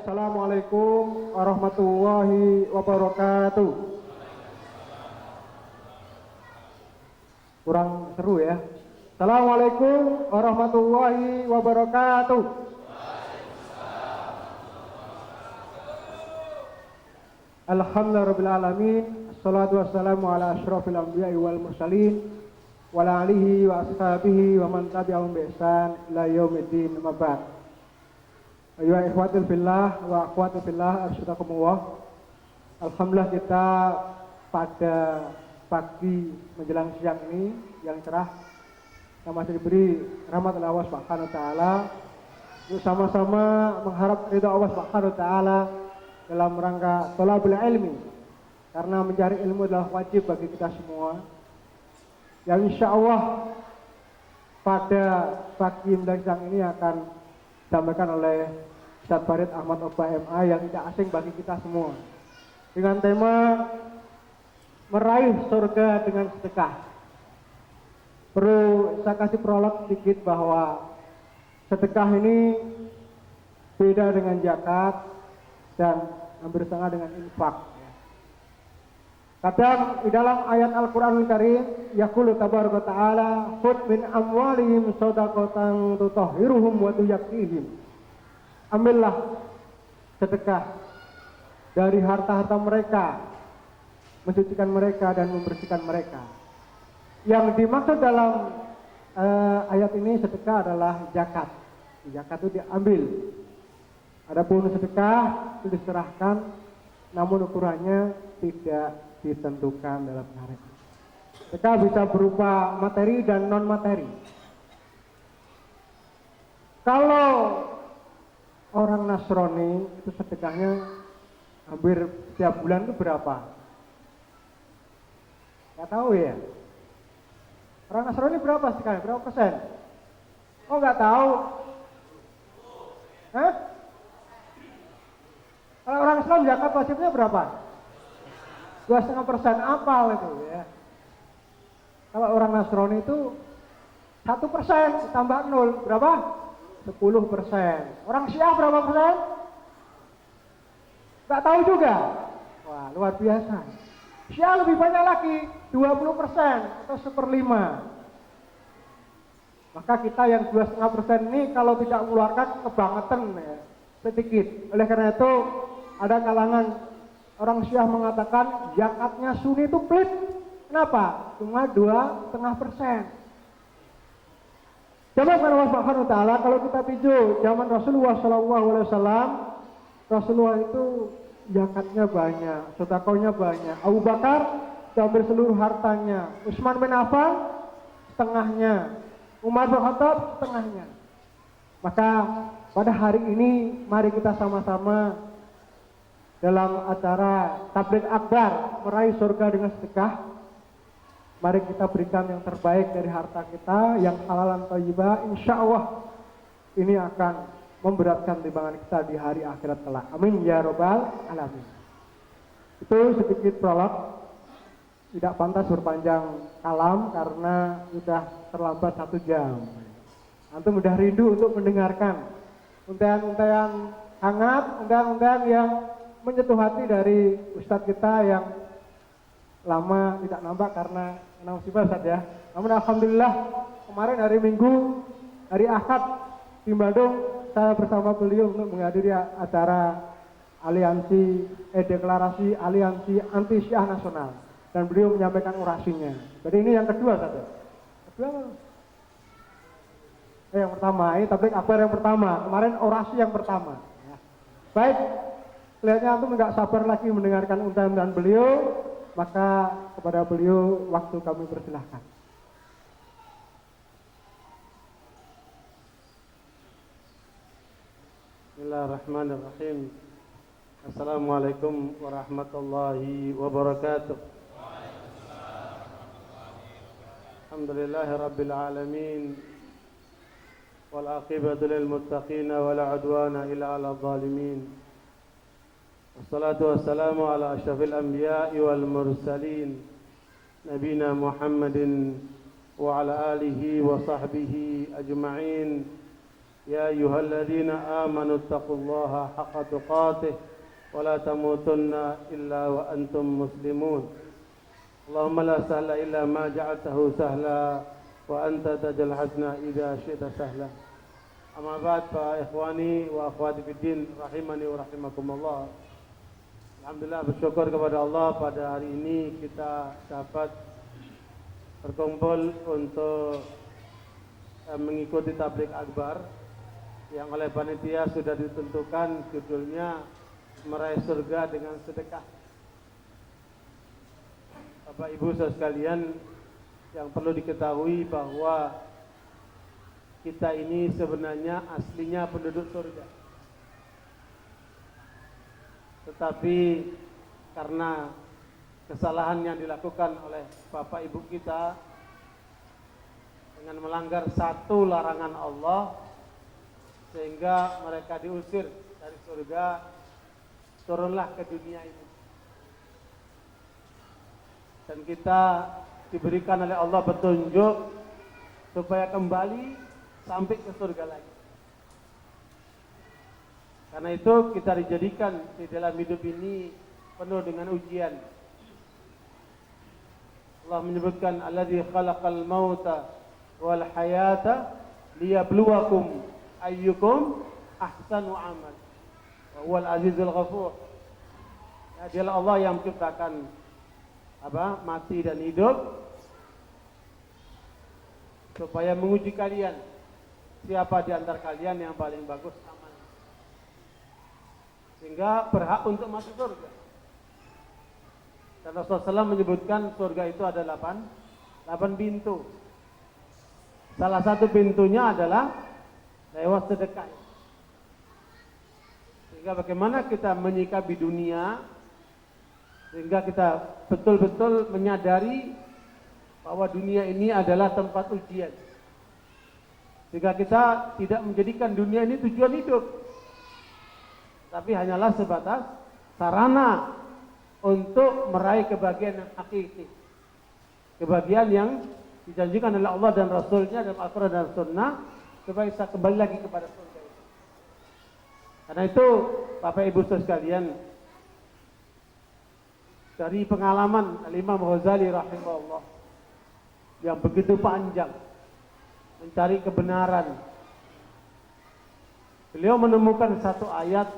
Assalamualaikum warahmatullahi wabarakatuh. Kurang seru ya. Assalamualaikum warahmatullahi wabarakatuh. Alhamdulillahirabbil alamin. Assalatu wassalamu ala asyrofil anbiya'i wal mursalin wa ala alihi wa ashabihi wa man tabi'ahum bi ihsan ila yaumiddin. Amma ba'd. Ayyuha ikhwatul fillah wa akhwatul fillah, arsyadakumullah. Alhamdulillah kita pada pagi menjelang siang ini yang cerah, kita masih diberi rahmat Allah Subhanahu wa taala untuk sama-sama mengharap ridha Allah Subhanahu wa taala dalam rangka thalabul ilmi, karena mencari ilmu adalah wajib bagi kita semua. Yang insya Allah pada pagi menjelang siang ini akan disampaikan oleh Ustaz Farid Ahmad Oba MA yang tidak asing bagi kita semua, dengan tema meraih surga dengan sedekah. Perlu saya kasih prolog sedikit bahwa sedekah ini beda dengan zakat dan hampir sama dengan infak. Kadang di dalam ayat Al-Qur'anul Karim yaqulu tabaraka ta'ala khudh min amwalihim shadaqatan tutahhiruhum wa tuzakkihim. Ambillah sedekah dari harta-harta mereka, mensucikan mereka dan membersihkan mereka. Yang dimaksud dalam ayat ini sedekah adalah zakat. Zakat itu diambil. Adapun sedekah itu diserahkan, namun ukurannya tidak ditentukan dalam syariat. Sedekah bisa berupa materi dan non materi. Kalau orang Nasrani itu sedekahnya hampir setiap bulan itu berapa? Nggak tahu ya. Orang Nasrani berapa sedekahnya? Berapa persen? Oh nggak tahu. Hah? Kalau orang Islam zakat wajibnya berapa? 2,5%. Apal itu ya. Kalau orang Nasrani itu 1% tambah 0 berapa? 10%. Orang Syiah berapa persen? Nggak tahu juga. Wah, luar biasa. Syiah lebih banyak lagi, 20% atau 1/5. Maka kita yang 2,5% ini kalau tidak mengeluarkan kebangetan ya, sedikit. Oleh karena itu ada kalangan orang Syiah mengatakan zakatnya Sunni itu pelit. Kenapa? Cuma 2,5%. Zaman Allah Subhanahu wa taala, kalau kita tinjau zaman Rasulullah SAW, Rasulullah itu zakatnya banyak, sedekahnya banyak. Abu Bakar hampir seluruh hartanya, Utsman bin Affan setengahnya, Umar bin Khattab setengahnya. Maka pada hari ini mari kita sama-sama dalam acara tabligh akbar meraih surga dengan sedekah. Mari kita berikan yang terbaik dari harta kita, yang halalan thayyibah. Insya Allah ini akan memberatkan timbangan kita di hari akhirat kelak. Amin ya robbal alamin. Itu sedikit prolog. Tidak pantas berpanjang kalam karena sudah terlambat 1 jam. Antum udah rindu untuk mendengarkan untayan-untayan hangat, untayan-untayan yang menyentuh hati dari Ustadz kita yang lama tidak nampak karena kena musibah Ustadz ya. Namun alhamdulillah kemarin hari Minggu, hari Ahad di Bandung, saya bersama beliau untuk menghadiri acara deklarasi aliansi anti Syiah nasional, dan beliau menyampaikan orasinya. Jadi ini yang kedua Ustadz ya. Kedua yang pertama, ini tabligh akbar yang pertama. Kemarin orasi yang pertama ya. Baik, kelihatannya antum nggak sabar lagi mendengarkan untayan beliau. Maka kepada beliau waktu kami persilahkan. Bismillahirrahmanirrahim. Assalamualaikum warahmatullahi wabarakatuh. Alhamdulillahi rabbil alamin. Wal aqibatu lil muttaqin wa la udwana illa 'alal zalimin. Wassalatu wassalamu ala asyrafil anbiya'i wal mursalin nabina Muhammadin wa ala alihi wa sahbihi ajma'in. يا أيها الذين آمنوا اتقوا الله حق تقاته ولا تموتن إلا وأنتم مسلمون اللهم لا سهل إلا ما جعلته سهلا وأنت تجعل الحزن إذا شئت سهلا أما بعد فإخواني وأخواتي في الدين rahimani wa rahimakumullah. Alhamdulillah, bersyukur kepada Allah pada hari ini kita dapat berkumpul untuk mengikuti tabligh akbar yang oleh panitia sudah ditentukan judulnya Meraih Surga dengan Sedekah. Bapak Ibu saudara sekalian, yang perlu diketahui bahwa kita ini sebenarnya aslinya penduduk surga. Tetapi karena kesalahan yang dilakukan oleh Bapak Ibu kita dengan melanggar satu larangan Allah, sehingga mereka diusir dari surga, turunlah ke dunia ini. Dan kita diberikan oleh Allah petunjuk supaya kembali sampai ke surga lagi. Karena itu kita dijadikan di dalam hidup ini penuh dengan ujian. Allah menyebutkan alladzi khalaqal mauta wal hayata liyabluwakum ayyukum ahsanu amal wa huwal azizul ghafur. Ya, dialah Allah yang menciptakan mati dan hidup supaya menguji kalian siapa di antara kalian yang paling bagus amal, sehingga berhak untuk masuk surga. Dan Rasulullah SAW menyebutkan surga itu ada 8 pintu. Salah satu pintunya adalah lewat sedekah. Sehingga bagaimana kita menyikapi dunia, sehingga kita betul-betul menyadari bahwa dunia ini adalah tempat ujian. Sehingga kita tidak menjadikan dunia ini tujuan hidup, tapi hanyalah sebatas sarana untuk meraih kebahagiaan yang hakiki, kebahagiaan yang dijanjikan oleh Allah dan Rasulnya dalam Al-Quran dan Sunnah, supaya kita kembali lagi kepada surga itu. Karena itu Bapak Ibu saudara sekalian, dari pengalaman Imam Ghazali rahimahullah yang begitu panjang mencari kebenaran, beliau menemukan satu ayat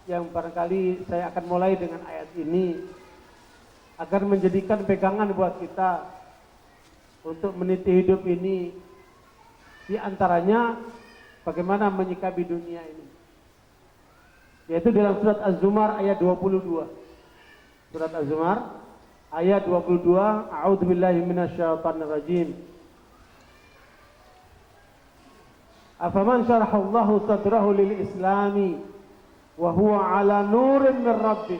yang barangkali saya akan mulai dengan ayat ini agar menjadikan pegangan buat kita untuk meniti hidup ini. Di antaranya bagaimana menyikapi dunia ini, yaitu dalam surat Az-Zumar ayat 22. Surat Az-Zumar ayat 22, A'udzubillahi minasyaitonirrajim. Afaman syarahallahu sadrahu lil islami wa huwa ala nurin min rabbih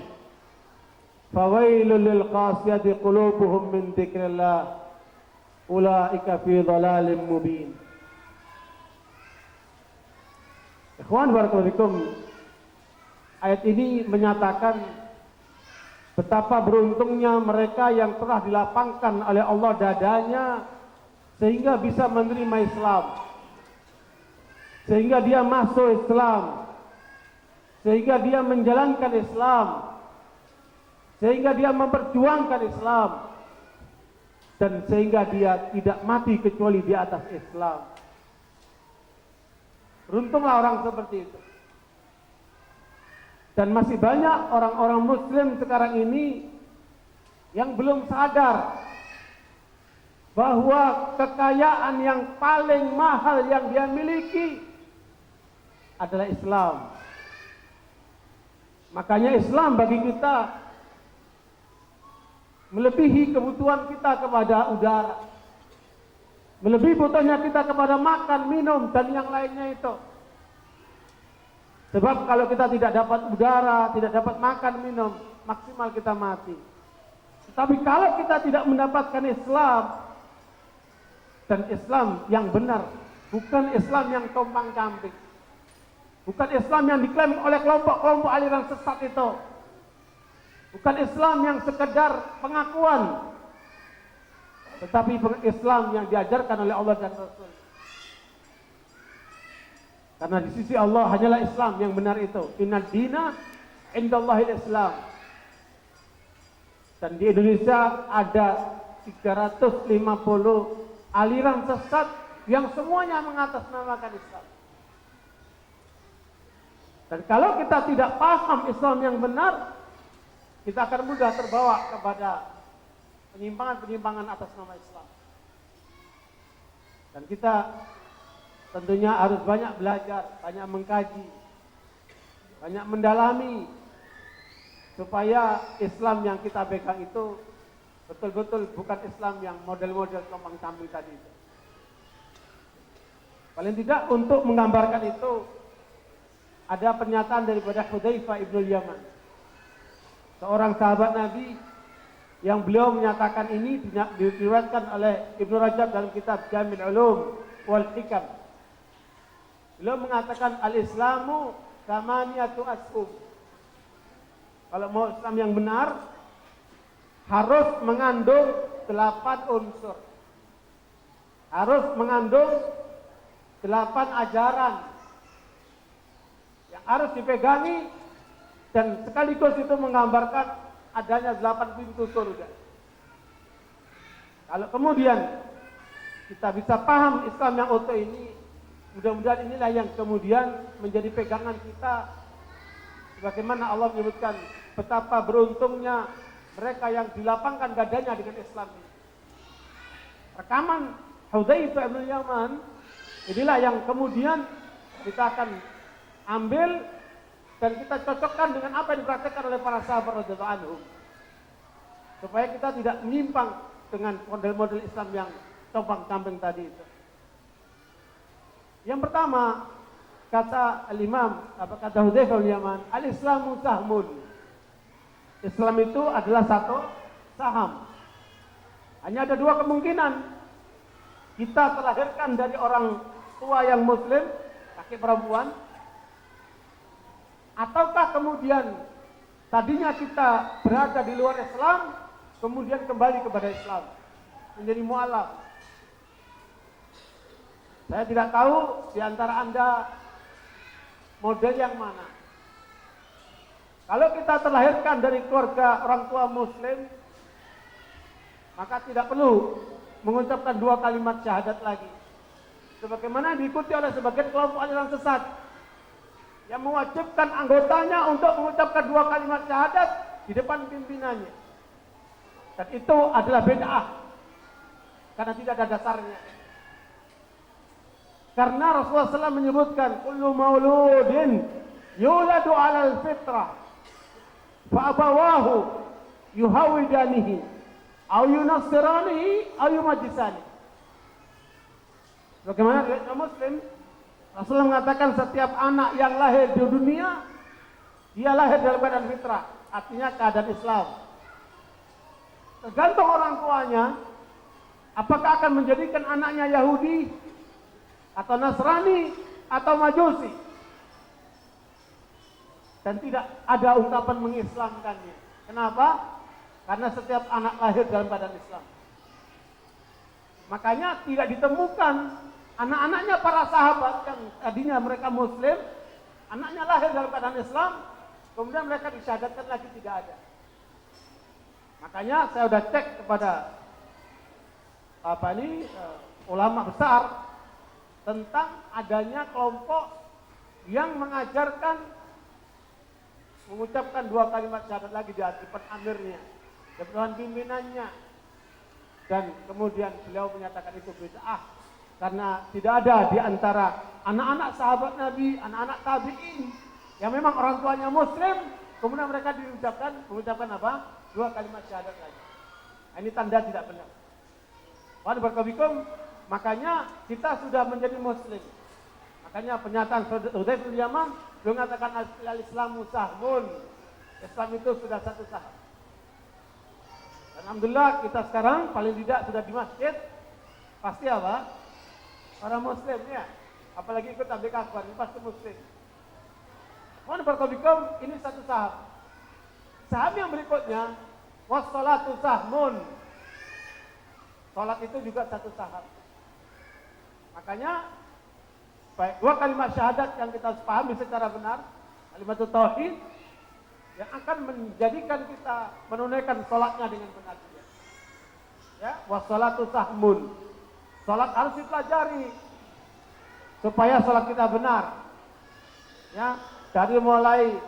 fawailul lil qasiyati qulubuhum min dzikrillah ulaika fi dhalalin mubin. Ikhwan barakallahu fikum, ayat ini menyatakan betapa beruntungnya mereka yang telah dilapangkan oleh Allah dadanya sehingga bisa menerima Islam, sehingga dia masuk Islam, sehingga dia menjalankan Islam, sehingga dia memperjuangkan Islam, dan sehingga dia tidak mati kecuali di atas Islam. Beruntunglah orang seperti itu. Dan masih banyak orang-orang muslim sekarang ini yang belum sadar bahwa kekayaan yang paling mahal yang dia miliki adalah Islam. Makanya Islam bagi kita melebihi kebutuhan kita kepada udara, melebihi butuhnya kita kepada makan, minum, dan yang lainnya itu. Sebab kalau kita tidak dapat udara, tidak dapat makan, minum, maksimal kita mati. Tapi kalau kita tidak mendapatkan Islam, dan Islam yang benar, bukan Islam yang tompang camping, bukan Islam yang diklaim oleh kelompok-kelompok aliran sesat itu, bukan Islam yang sekedar pengakuan, tetapi Islam yang diajarkan oleh Allah dan Rasul. Karena di sisi Allah hanyalah Islam yang benar itu. Innad dina indallahil Islam. Dan di Indonesia ada 350 aliran sesat yang semuanya mengatasnamakan Islam. Dan kalau kita tidak paham Islam yang benar, kita akan mudah terbawa kepada penyimpangan-penyimpangan atas nama Islam. Dan kita tentunya harus banyak belajar, banyak mengkaji, banyak mendalami, supaya Islam yang kita pegang itu betul-betul bukan Islam yang model-model compang-camping tadi itu. Paling tidak untuk menggambarkan itu, ada pernyataan daripada Hudzaifah ibnul Yaman, seorang sahabat Nabi yang beliau menyatakan ini diriwayatkan oleh Ibnu Rajab dalam kitab Jami' Ulum wal Hikam. Beliau mengatakan al-Islamu samaniyatu ashum. Kalau mau Islam yang benar harus mengandung 8 unsur. Harus mengandung 8 ajaran yang harus dipegangi, dan sekaligus itu menggambarkan adanya 8 pintu surga. Kalau kemudian kita bisa paham Islam yang utuh ini, mudah-mudahan inilah yang kemudian menjadi pegangan kita. Sebagaimana Allah menyebutkan betapa beruntungnya mereka yang dilapangkan dadanya dengan Islam ini. Rekaman Hudzaifah bin Yaman inilah yang kemudian kita akan ambil dan kita cocokkan dengan apa yang dipraktikkan oleh para sahabat radhiyallahu anhum, supaya kita tidak menyimpang dengan model-model Islam yang compang-camping tadi itu. Yang pertama, kata al-Imam, kata Hudzaifah bin Yaman, al-Islamu sahmun. Islam itu adalah satu saham. Hanya ada 2 kemungkinan. Kita terlahirkan dari orang tua yang muslim, laki perempuan, ataukah kemudian tadinya kita berada di luar Islam, kemudian kembali kepada Islam, menjadi mu'alaf. Saya tidak tahu di antara Anda model yang mana. Kalau kita terlahirkan dari keluarga orang tua muslim, maka tidak perlu mengucapkan 2 kalimat syahadat lagi. Sebagaimana diikuti oleh sebagian kelompok aliran sesat yang mewajibkan anggotanya untuk mengucapkan 2 kalimat syahadat di depan pimpinannya. Dan itu adalah bid'ah, karena tidak ada dasarnya. Karena Rasulullah SAW menyebutkan, kullu mauludin yuladu alal fitrah, fa'abawahu yuhawidanihi, au yunassiranihi, au yumajisanihi. Bagaimana riwayat Muslim, Rasulullah mengatakan setiap anak yang lahir di dunia, dia lahir dalam keadaan fitrah, artinya keadaan Islam. Tergantung orang tuanya, apakah akan menjadikan anaknya Yahudi, atau Nasrani, atau Majusi. Dan tidak ada ungkapan mengislamkannya. Kenapa? Karena setiap anak lahir dalam keadaan Islam. Makanya tidak ditemukan anak-anaknya para sahabat yang tadinya mereka muslim, anaknya lahir dalam keadaan Islam, kemudian mereka disyahadatkan lagi, tidak ada. Makanya saya sudah cek kepada ulama besar tentang adanya kelompok yang mengajarkan mengucapkan 2 kalimat syahadat lagi di depan amirnya, di depan pimpinannya, dan kemudian beliau menyatakan itu bid'ah karena tidak ada di antara anak-anak sahabat Nabi, anak-anak tabi'in yang memang orang tuanya muslim, kemudian mereka mengucapkan apa? 2 kalimat syahadat lagi. Ini tanda tidak benar. Makanya kita sudah menjadi muslim. Makanya pernyataan Hudzaifah bin Yaman mengatakan al-Islamu sahmun. Islam itu sudah satu saham. Dan alhamdulillah kita sekarang paling tidak sudah di masjid, pasti apa? Para muslim ya. Apalagi ikut tabligh akbar, ini pasti muslim. Ini satu saham. Saham yang berikutnya, wassalatu sahmun. Salat itu juga satu saham. Makanya baik dua kalimat syahadat yang kita harus pahami secara benar, kalimat tauhid yang akan menjadikan kita menunaikan sholatnya dengan benar. Ya, wassalatu sahmun. Sholat harus dipelajari supaya sholat kita benar. Ya, dari mulai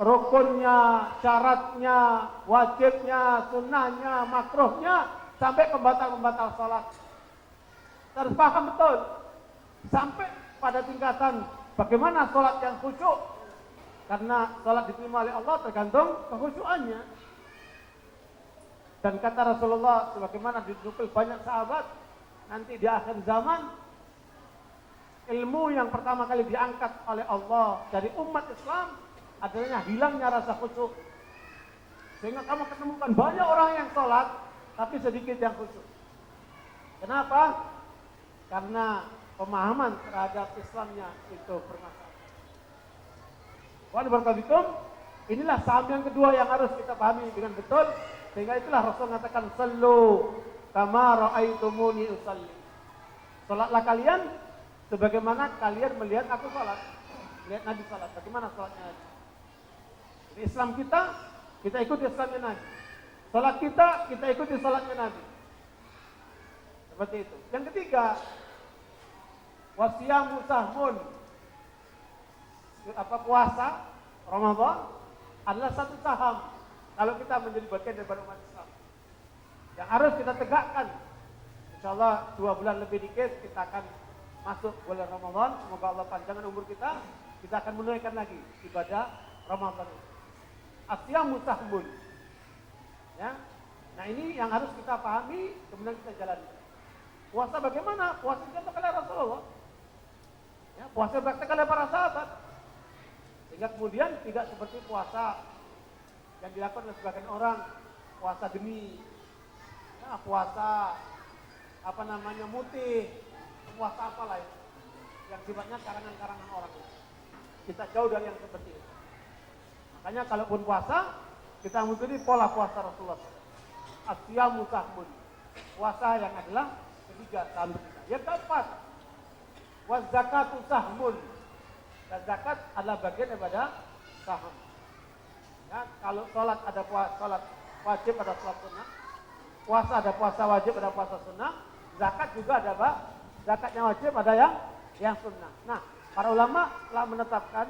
rukunnya, syaratnya, wajibnya, sunnahnya, makruhnya, sampai pembatal-pembatal sholat. Kita harus paham betul. Sampai pada tingkatan bagaimana sholat yang khusyuk. Karena sholat diterima oleh Allah tergantung kekhusyuannya. Dan kata Rasulullah, sebagaimana dinukil banyak sahabat, nanti di akhir zaman, ilmu yang pertama kali diangkat oleh Allah dari umat Islam adalah hilangnya rasa khusyuk. Sehingga kamu ketemukan banyak orang yang sholat, tapi sedikit yang khusyuk. Kenapa? Karena pemahaman terhadap Islamnya itu bermasalah. Inilah saham yang kedua yang harus kita pahami dengan betul. Sehingga itulah Rasul mengatakan, sallu kama ra'aitumuni usalli. Salatlah kalian sebagaimana kalian melihat aku salat. Lihat Nabi salat. Bagaimana salatnya Nabi? Di Islam kita ikuti Islamnya Nabi. Salat kita ikuti salatnya Nabi. Seperti itu. Yang ketiga, wasiyamu sahmun. Puasa Ramadan adalah satu saham kalau kita menjadi bagian dari umat Islam yang harus kita tegakkan. Insyaallah 2 bulan lebih dikit kita akan masuk bulan Ramadan. Semoga Allah panjangkan umur kita akan menunaikan lagi ibadah Ramadan. Asyamu sahmun. Ya. Nah, ini yang harus kita pahami, kemudian kita jalankan. Puasa bagaimana? Puasa dicontohkan oleh Rasulullah. Ya, puasa praktek oleh para sahabat. Sehingga kemudian tidak seperti puasa yang dilakukan oleh sebagian orang, puasa demi, ya, puasa mutih, puasa apalah itu, yang sifatnya karangan-karangan orang. Kita jauh dari yang seperti itu. Makanya kalaupun puasa, kita mengikuti pola puasa Rasulullah. Asyamu sahmun, puasa yang adalah ketiga saham kita. Yang keempat, wazakatu sahmun. Dan zakat adalah bagian daripada saham. Ya, kalau sholat ada sholat wajib, ada sholat sunnah. Puasa ada puasa wajib, ada puasa sunnah. Zakat juga ada apa? Zakat yang wajib, ada yang sunnah. Nah, para ulama telah menetapkan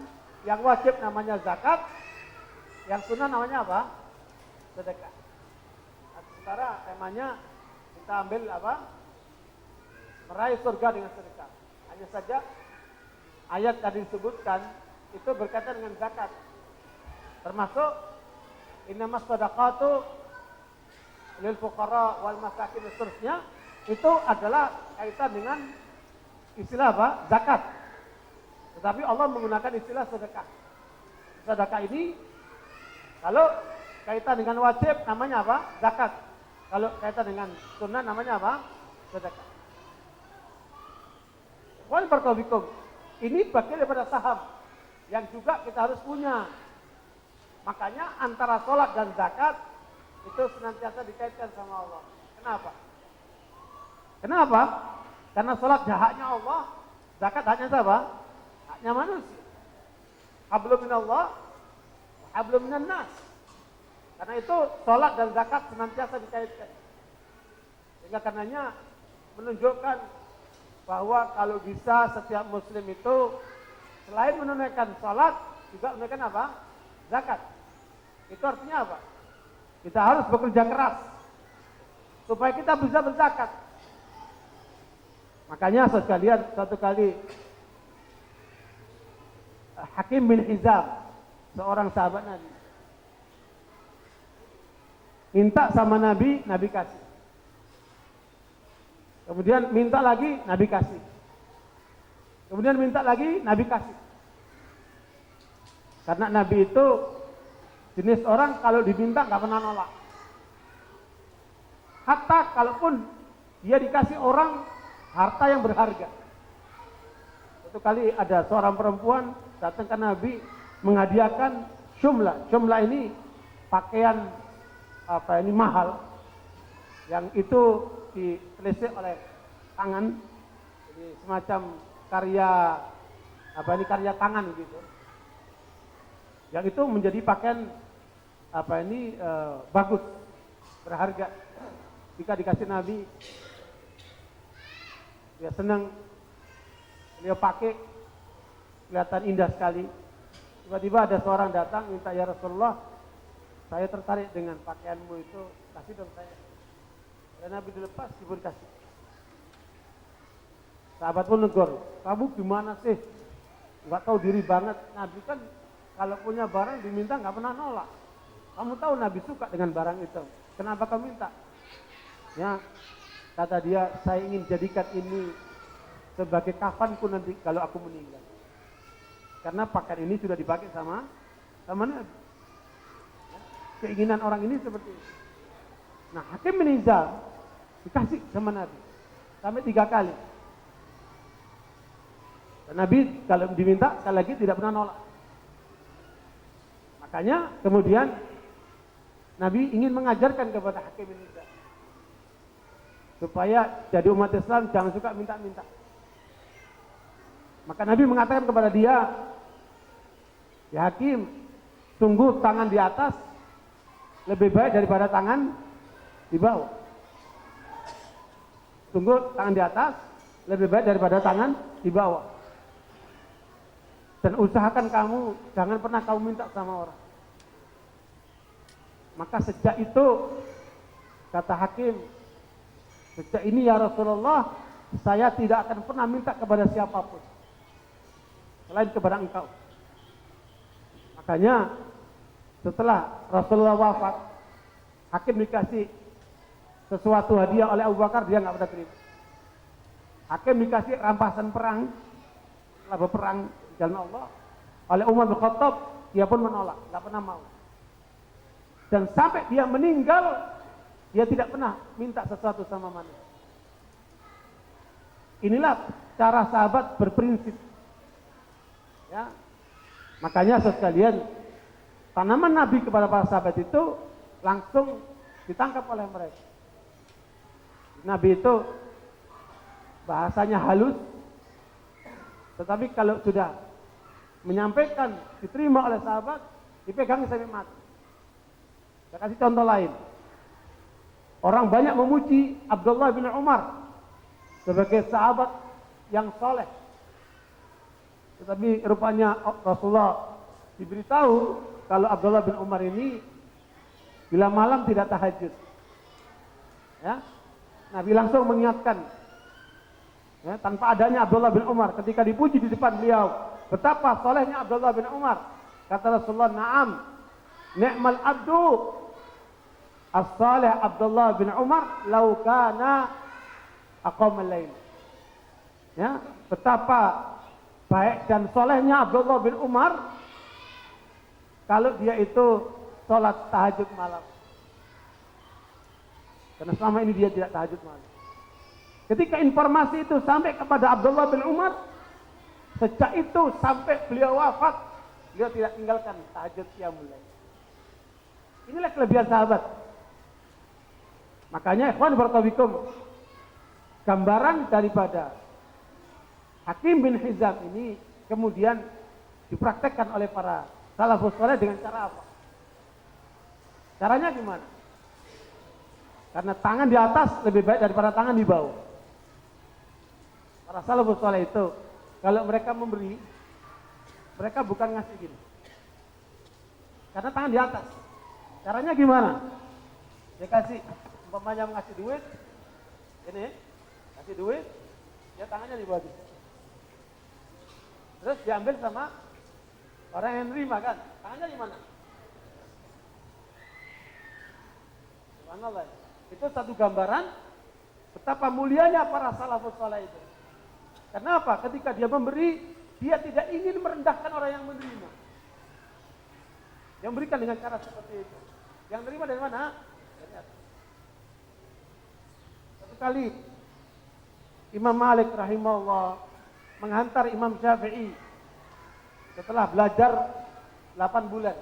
yang wajib namanya zakat, yang sunnah namanya apa? Sedekah. Nah, sementara temanya kita ambil apa? Meraih surga dengan sedekah. Hanya saja ayat tadi disebutkan itu berkaitan dengan zakat. Termasuk innamas shadaqatu lil fuqara wal masakin dan seterusnya, itu adalah kaitan dengan istilah apa? Zakat. Tetapi Allah menggunakan istilah sedekah. Sedekah ini kalau kaitan dengan wajib namanya apa? Zakat. Kalau kaitan dengan sunnah namanya apa? Sedekah. Wal barakabikum. Ini bagian daripada saham yang juga kita harus punya. Makanya antara sholat dan zakat itu senantiasa dikaitkan sama Allah. Kenapa? Karena sholat haknya Allah, zakat haknya siapa? Haknya manusia. Hablum minallah, hablum minan nas. Karena itu sholat dan zakat senantiasa dikaitkan. Sehingga karenanya menunjukkan bahwa kalau bisa setiap muslim itu selain menunaikan salat juga menunaikan apa? Zakat. Itu artinya apa? Kita harus bekerja keras supaya kita bisa berzakat. Makanya sekalian satu kali Hakim bin Hizam, seorang sahabat Nabi, minta sama Nabi, Nabi kasih. Kemudian minta lagi, Nabi kasih. Kemudian minta lagi, Nabi kasih. Karena Nabi itu jenis orang kalau diminta nggak pernah nolak. Hatta kalaupun dia dikasih orang harta yang berharga. Satu kali ada seorang perempuan datang ke Nabi menghadiahkan syumlah. Syumlah ini pakaian mahal yang itu ditelisik oleh tangan, jadi semacam karya karya tangan gitu. Yang itu menjadi pakaian bagus, berharga. Jika dikasih Nabi, dia senang, dia pakai, kelihatan indah sekali. Tiba-tiba ada seorang datang minta, ya Rasulullah, saya tertarik dengan pakaianmu itu, kasih dong saya. Dan Nabi dilepas, diberi kasih. Sahabat pun negur, kamu gimana sih? Nggak tahu diri banget. Nabi kan kalau punya barang diminta nggak pernah nolak. Kamu tahu Nabi suka dengan barang itu. Kenapa kamu minta? Ya, kata dia, saya ingin jadikan ini sebagai kafanku nanti kalau aku meninggal. Karena pakaian ini sudah dipakai sama Nabi. Keinginan orang ini seperti itu. Nah, Hakim bin Hizam dikasih sama Nabi sampai 3 kali. Dan Nabi kalau diminta sekali lagi tidak pernah nolak. Makanya kemudian Nabi ingin mengajarkan kepada Hakim bin Hizam supaya jadi umat Islam jangan suka minta-minta. Maka Nabi mengatakan kepada dia, ya Hakim, sungguh tangan di atas lebih baik daripada tangan di bawah. Sungguh tangan di atas lebih baik daripada tangan di bawah. Dan usahakan kamu jangan pernah kamu minta sama orang. Maka sejak itu kata Hakim, sejak ini ya Rasulullah, saya tidak akan pernah minta kepada siapapun selain kepada engkau. Makanya setelah Rasulullah wafat, Hakim dikasih sesuatu hadiah oleh Abu Bakar, dia nggak pernah terima. Hakim dikasih rampasan perang, setelah berperang di jalan Allah oleh Umar bin Khattab, dia pun menolak, nggak pernah mau. Dan sampai dia meninggal, dia tidak pernah minta sesuatu sama manusia. Inilah cara sahabat berprinsip. Ya, makanya sekalian, tanaman Nabi kepada para sahabat itu langsung ditangkap oleh mereka. Nabi itu bahasanya halus, tetapi kalau sudah menyampaikan, diterima oleh sahabat, dipegang sampai mati. Saya kasih contoh lain. Orang banyak memuji Abdullah bin Umar sebagai sahabat yang soleh. Tetapi rupanya Rasulullah diberitahu kalau Abdullah bin Umar ini bila malam tidak tahajud. Ya, Nabi langsung mengingatkan. Ya, tanpa adanya Abdullah bin Umar, ketika dipuji di depan beliau, betapa solehnya Abdullah bin Umar. Kata Rasulullah, "Na'am, ni'mal abdu as-salih Abdullah bin Umar law kana aqamal lail." Ya, betapa baik dan solehnya Abdullah bin Umar kalau dia itu sholat tahajud malam. Karena selama ini dia tidak tahajud malam. Ketika informasi itu sampai kepada Abdullah bin Umar, sejak itu sampai beliau wafat, beliau tidak tinggalkan tahajud qiyamul lail. Inilah kelebihan sahabat. Makanya ikhwan barakallahu, gambaran daripada Hakim bin Hizam ini kemudian dipraktekkan oleh para salafus saleh dengan cara apa? Caranya gimana? Karena tangan di atas lebih baik daripada tangan di bawah. Para salafus saleh itu kalau mereka memberi, mereka bukan ngasih gini. Karena tangan di atas. Caranya gimana? Dia kasih, umpamanya ngasih duit, ini, kasih duit, dia tangannya di bawah. Terus diambil sama orang yang nerima kan, tangannya di mana? Subhanallah. Itu satu gambaran betapa mulianya para salafus saleh itu. Kenapa? Ketika dia memberi, dia tidak ingin merendahkan orang yang menerima. Yang memberikan dengan cara seperti itu. Yang menerima dari mana? Dari atas. Satu kali Imam Malik rahimahullah menghantar Imam Syafi'i setelah belajar 8 bulan.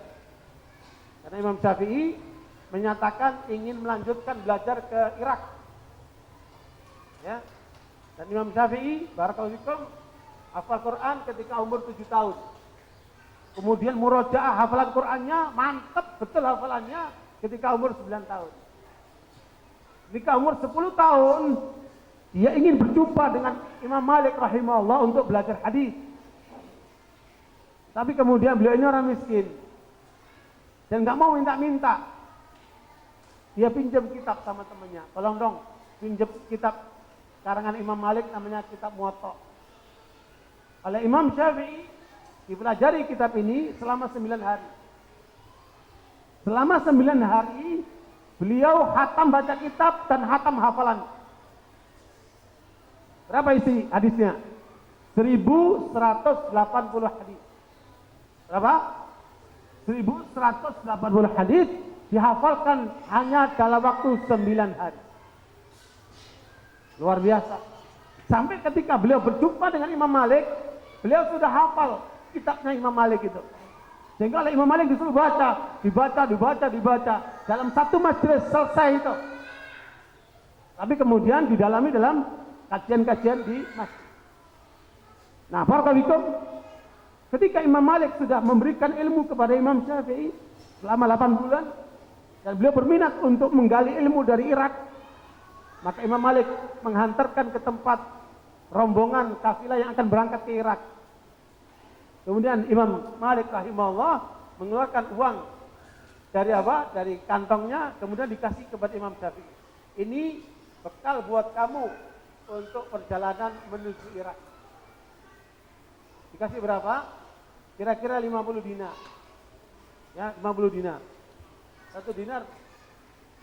Karena Imam Syafi'i menyatakan ingin melanjutkan belajar ke Irak. Ya. Dan Imam Syafi'i barakallahu fikum hafal Quran ketika umur 7 tahun. Kemudian murojaah hafalan Qurannya mantap betul hafalannya ketika umur 9 tahun. Ketika umur 10 tahun dia ingin berjumpa dengan Imam Malik rahimahullah untuk belajar hadis. Tapi kemudian beliau ini orang miskin dan nggak mau minta-minta. Dia pinjam kitab sama temannya. Tolong dong, pinjam kitab karangan Imam Malik namanya kitab Muwatta. Oleh Imam Syafi'i dipelajari kitab ini selama 9 hari. Selama 9 hari beliau hatam baca kitab dan hatam hafalan. Berapa isi hadisnya? 1180 hadis. Berapa? 1180 hadis dihafalkan hanya dalam waktu 9 hari. Luar biasa. Sampai ketika beliau berjumpa dengan Imam Malik, beliau sudah hafal kitabnya Imam Malik itu. Sehingga oleh Imam Malik disuruh dibaca. Dalam satu majelis selesai itu. Tapi kemudian didalami dalam kajian-kajian di masjid. Nah, barakallahu ketika Imam Malik sudah memberikan ilmu kepada Imam Syafi'i selama 8 bulan dan beliau berminat untuk menggali ilmu dari Irak, maka Imam Malik menghantarkan ke tempat rombongan kafilah yang akan berangkat ke Irak. Kemudian Imam Malik rahimahullah mengeluarkan uang dari apa? Dari kantongnya, kemudian dikasih kepada Imam Syafi'i. Ini bekal buat kamu untuk perjalanan menuju Irak. Dikasih berapa? Kira-kira 50 dinar. Ya, 50 dinar. 1 dinar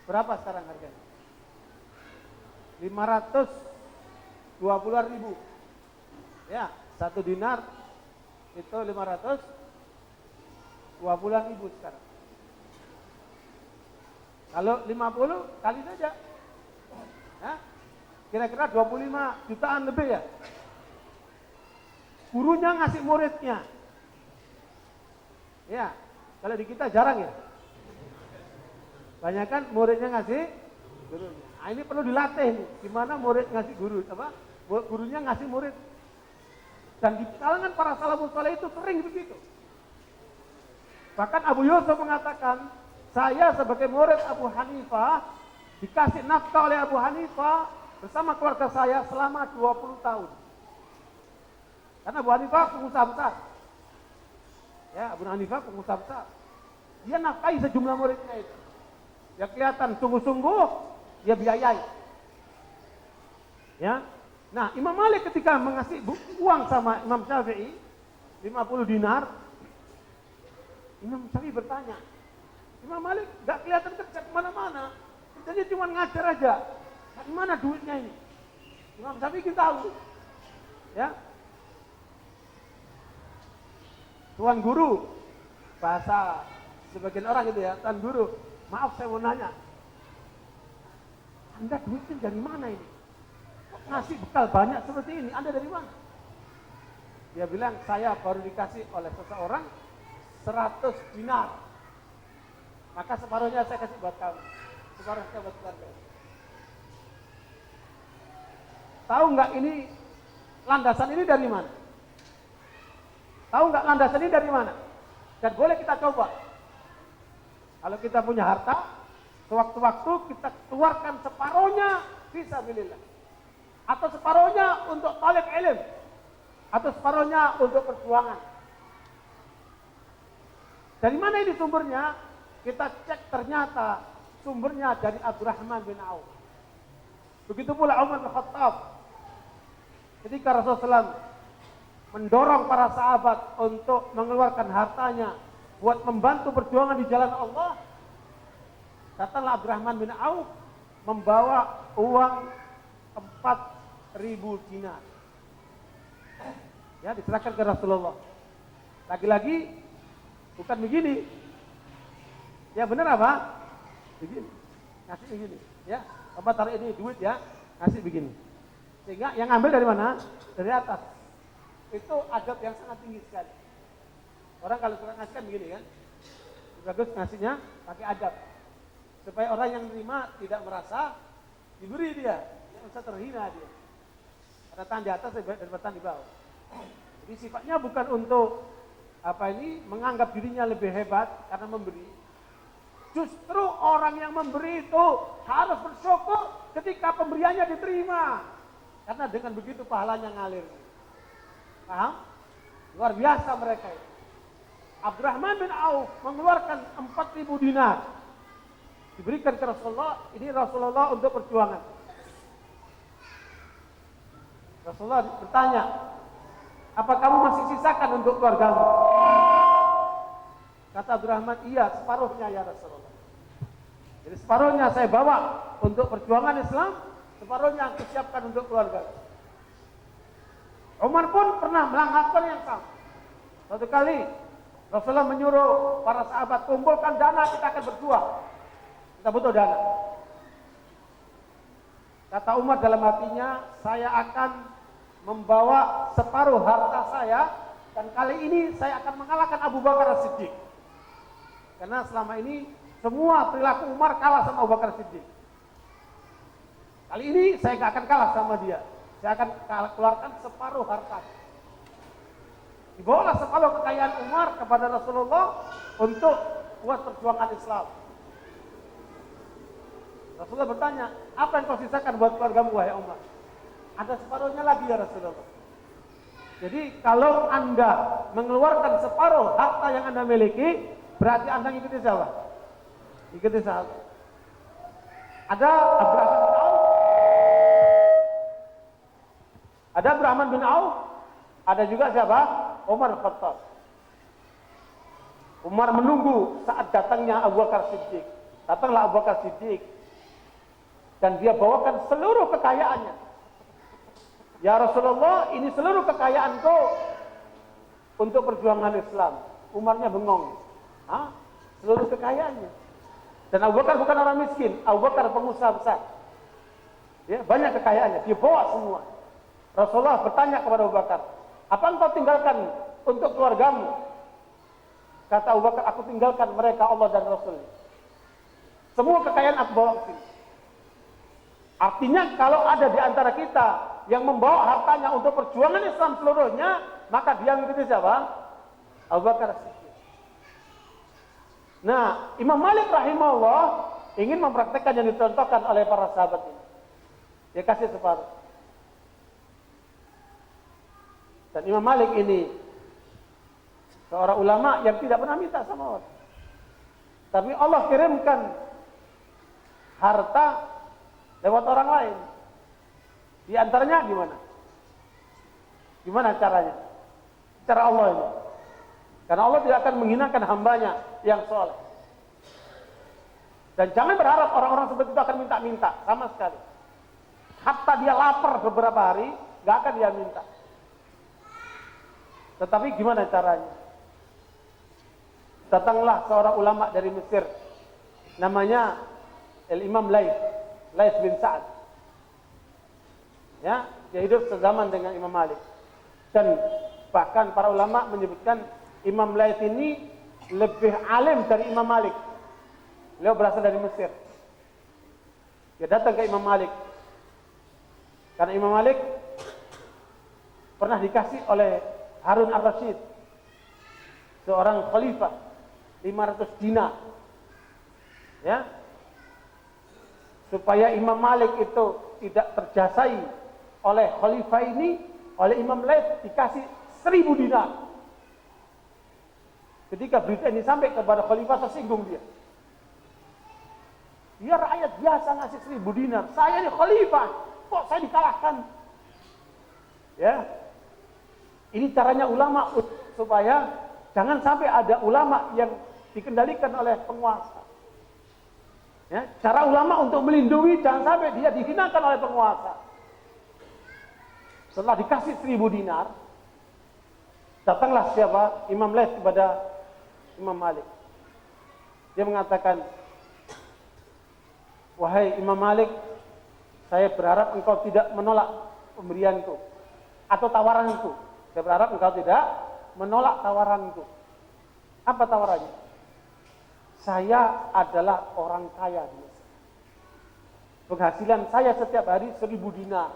berapa sekarang harganya? 520 ribu. Ya, 1 dinar itu 520 ribu sekarang. Kalau 50 kali saja. Ya, kira-kira 25 jutaan lebih ya. Gurunya ngasih muridnya. Ya, kalau di kita jarang ya. Banyak kan muridnya ngasih gurunya. Nah, ini perlu dilatih nih. Gimana murid ngasih guru, gurunya ngasih murid. Dan di kalangan para salafus saleh itu sering begitu. Bahkan Abu Yusuf mengatakan, saya sebagai murid Abu Hanifah dikasih nafkah oleh Abu Hanifah bersama keluarga saya selama 20 tahun. Karena Abu Hanifah pengusaha besar. Ya, Abu Hanifah pengusaha besar. Dia nafkahi sejumlah muridnya itu. Ya kelihatan sungguh-sungguh dia biayai. Ya. Nah, Imam Malik ketika mengasih uang sama Imam Syafi'i 50 dinar, Imam Syafi'i bertanya, Imam Malik gak kelihatan kerja kemana-mana, kerjanya cuma ngajar aja. Dari mana duitnya ini? Imam Syafi'i ingin tahu. Ya. Tuan guru, bahasa sebagian orang gitu ya, Tuan guru, maaf saya mau nanya, Anda duitnya dari mana ini? Kok ngasih bekal banyak seperti ini, Anda dari mana? Dia bilang, saya baru dikasih oleh seseorang 100 dinar. Maka separuhnya saya kasih buat kamu, separuhnya saya buat keluarga. Tahu nggak ini, landasan ini dari mana? Tahu nggak landasan ini dari mana? Dan boleh kita coba. Kalau kita punya harta, sewaktu-waktu kita keluarkan separohnya fisabilillah. Atau separohnya untuk talib ilm. Atau separohnya untuk perjuangan. Dari mana ini sumbernya? Kita cek ternyata sumbernya dari Abdurrahman bin Auf. Begitu pula Umar bin Khattab. Ketika Rasulullah SAW mendorong para sahabat untuk mengeluarkan hartanya buat membantu perjuangan di jalan Allah, datanglah Abdurrahman bin Auf membawa uang 4.000 dinar. Ya, diserahkan ke Rasulullah. Lagi-lagi bukan begini. Ya benar apa? Begini. Ngasih begini, ya. Bapak taruh ini duit ya, ngasih begini. Sehingga yang ambil dari mana? Dari atas. Itu adab yang sangat tinggi sekali. Orang kalau suka ngasih kan begini kan, bagus ngasihnya pakai adab, supaya orang yang menerima tidak merasa diberi dia, yang usah terhina dia. Ada tangan di atas daripada tangan di bawah. Jadi sifatnya bukan untuk menganggap dirinya lebih hebat karena memberi. Justru orang yang memberi itu harus bersyukur ketika pemberiannya diterima. Karena dengan begitu pahalanya ngalir. Paham? Luar biasa mereka itu. Abdurrahman bin Auf mengeluarkan 4.000 dinar. Diberikan ke Rasulullah, ini Rasulullah untuk perjuangan. Rasulullah bertanya, apa kamu masih sisakan untuk keluargamu? Kata Abdurrahman, iya, separuhnya ya Rasulullah. Jadi separuhnya saya bawa untuk perjuangan Islam, separuhnya aku siapkan untuk keluarga. Umar pun pernah melakukan yang sama. Suatu kali Rasulullah menyuruh para sahabat, kumpulkan dana, kita akan berjuang. Kita butuh dana. Kata Umar dalam hatinya, saya akan membawa separuh harta saya, dan kali ini saya akan mengalahkan Abu Bakar As-Siddiq. Karena selama ini semua perilaku Umar kalah sama Abu Bakar As-Siddiq. Kali ini saya gak akan kalah sama dia. Saya akan keluarkan separuh harta. Dibawalah separuh kekayaan Umar kepada Rasulullah untuk buat perjuangan Islam. Rasulullah bertanya, apa yang kau sisakan buat keluargamu wahai Umar? Ada separuhnya lagi ya Rasulullah. Jadi kalau Anda mengeluarkan separuh harta yang Anda miliki, berarti Anda ikuti siapa? Ikuti sahabat. Ada Abdurrahman bin Auf. Ada Abdurrahman bin Auf. Ada juga siapa? Umar Khattab. Umar menunggu saat datangnya Abu Bakar Siddiq. Datanglah Abu Bakar Siddiq. Dan dia bawakan seluruh kekayaannya. Ya Rasulullah, ini seluruh kekayaanku untuk perjuangan Islam. Umarnya bengong. Hah? Seluruh kekayaannya. Dan Abu Bakar bukan orang miskin. Abu Bakar pengusaha besar. Ya, banyak kekayaannya. Dia bawa semua. Rasulullah bertanya kepada Abu Bakar, apa engkau tinggalkan untuk keluargamu? Kata Abu Bakar, aku tinggalkan mereka Allah dan Rasul. Semua kekayaan aku bawa ke sini. Artinya kalau ada di antara kita yang membawa hartanya untuk perjuangan Islam seluruhnya, maka dia mengikuti siapa? Abu Bakar Siddiq. Nah, Imam Malik rahimahullah ingin mempraktekkan yang dicontohkan oleh para sahabat ini. Dia kasih separuh. Dan Imam Malik ini seorang ulama yang tidak pernah minta sama orang. Tapi Allah kirimkan harta lewat orang lain. Di antaranya gimana? Gimana caranya? Cara Allah ini. Karena Allah tidak akan menghinakan hambanya yang soleh. Dan jangan berharap orang-orang seperti itu akan minta-minta sama sekali. Hatta dia lapar beberapa hari, gak akan dia minta. Tetapi gimana caranya? Datanglah seorang ulama dari Mesir, namanya Imam Laits bin Sa'ad. Ya, dia hidup sezaman dengan Imam Malik. Dan bahkan para ulama menyebutkan Imam Laits ini lebih alim dari Imam Malik. Beliau berasal dari Mesir. Dia datang ke Imam Malik. Karena Imam Malik pernah dikasih oleh Harun Ar-Rasyid, seorang khalifah, 500 dinar. Ya. Supaya Imam Malik itu tidak terjasai oleh khalifah ini, oleh Imam Laits dikasih 1000 dinar. Ketika berita ini sampai kepada khalifah, tersinggung dia. Dia rakyat biasa ngasih 1000 dinar. Saya ini khalifah, kok saya dikalahkan? Ya. Ini caranya ulama supaya jangan sampai ada ulama yang dikendalikan oleh penguasa. Ya, cara ulama untuk melindungi jangan sampai dia dihinakan oleh penguasa. Setelah dikasih 1000 dinar, datanglah siapa? Imam Laits kepada Imam Malik. Dia mengatakan, wahai Imam Malik, saya berharap engkau tidak menolak pemberianku atau tawaranku. Saya berharap engkau tidak menolak tawaranku. Apa tawarannya? Saya adalah orang kaya di Mesir. Penghasilan saya setiap hari 1000 dinar.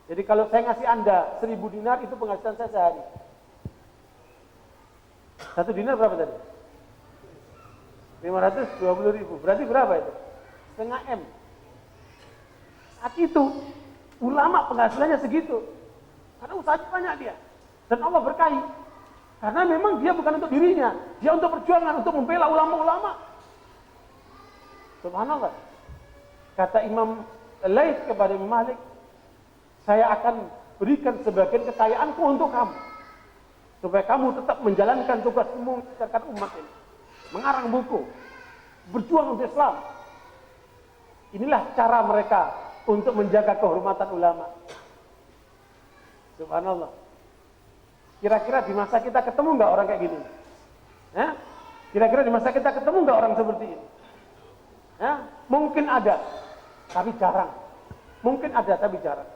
Jadi kalau saya ngasih Anda 1.000 dinar, itu penghasilan saya sehari. 1 dinar berapa tadi? 520.000. Berarti berapa itu? Setengah M. Saat itu ulama penghasilannya segitu. Karena usahanya banyak dia. Dan Allah berkahi. Karena memang dia bukan untuk dirinya, dia untuk perjuangan, untuk membela ulama-ulama. Subhanallah. Kata Imam Laits kepada Imam Malik, saya akan berikan sebagian kekayaanku untuk kamu, supaya kamu tetap menjalankan tugasmu mengajarkan umat ini, mengarang buku, berjuang untuk Islam. Inilah cara mereka untuk menjaga kehormatan ulama. Subhanallah. Kira-kira di masa kita ketemu nggak orang kayak gini? Ya? Kira-kira di masa kita ketemu nggak orang seperti ini? Ya? Mungkin ada, tapi jarang. Mungkin ada, tapi jarang.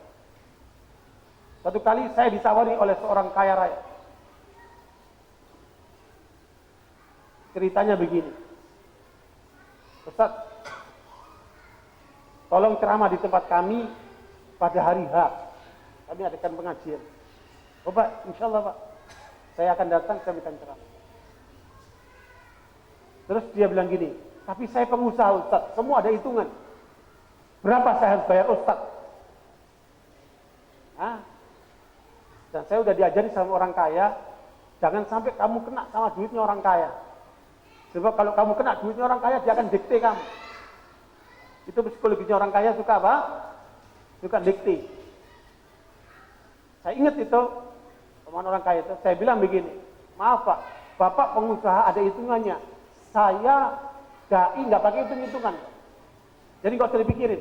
Satu kali saya ditawari oleh seorang kaya raya. Ceritanya begini. Ustaz, tolong ceramah di tempat kami pada hari H. Kami adakan pengajian. Oh Pak, insya Allah Pak, saya akan datang, saya minta ceramah. Terus dia bilang gini, tapi saya pengusaha Ustaz, semua ada hitungan. Berapa saya harus bayar Ustaz? Dan saya udah diajari sama orang kaya, jangan sampai kamu kena sama duitnya orang kaya. Sebab kalau kamu kena duitnya orang kaya, dia akan dikte kamu. Itu psikologinya orang kaya suka apa? Suka dikte. Saya ingat itu, teman orang kaya itu, saya bilang begini, maaf Pak, Bapak pengusaha ada hitungannya, saya dai nggak pakai hitung-hitungan, jadi nggak usah dipikirin.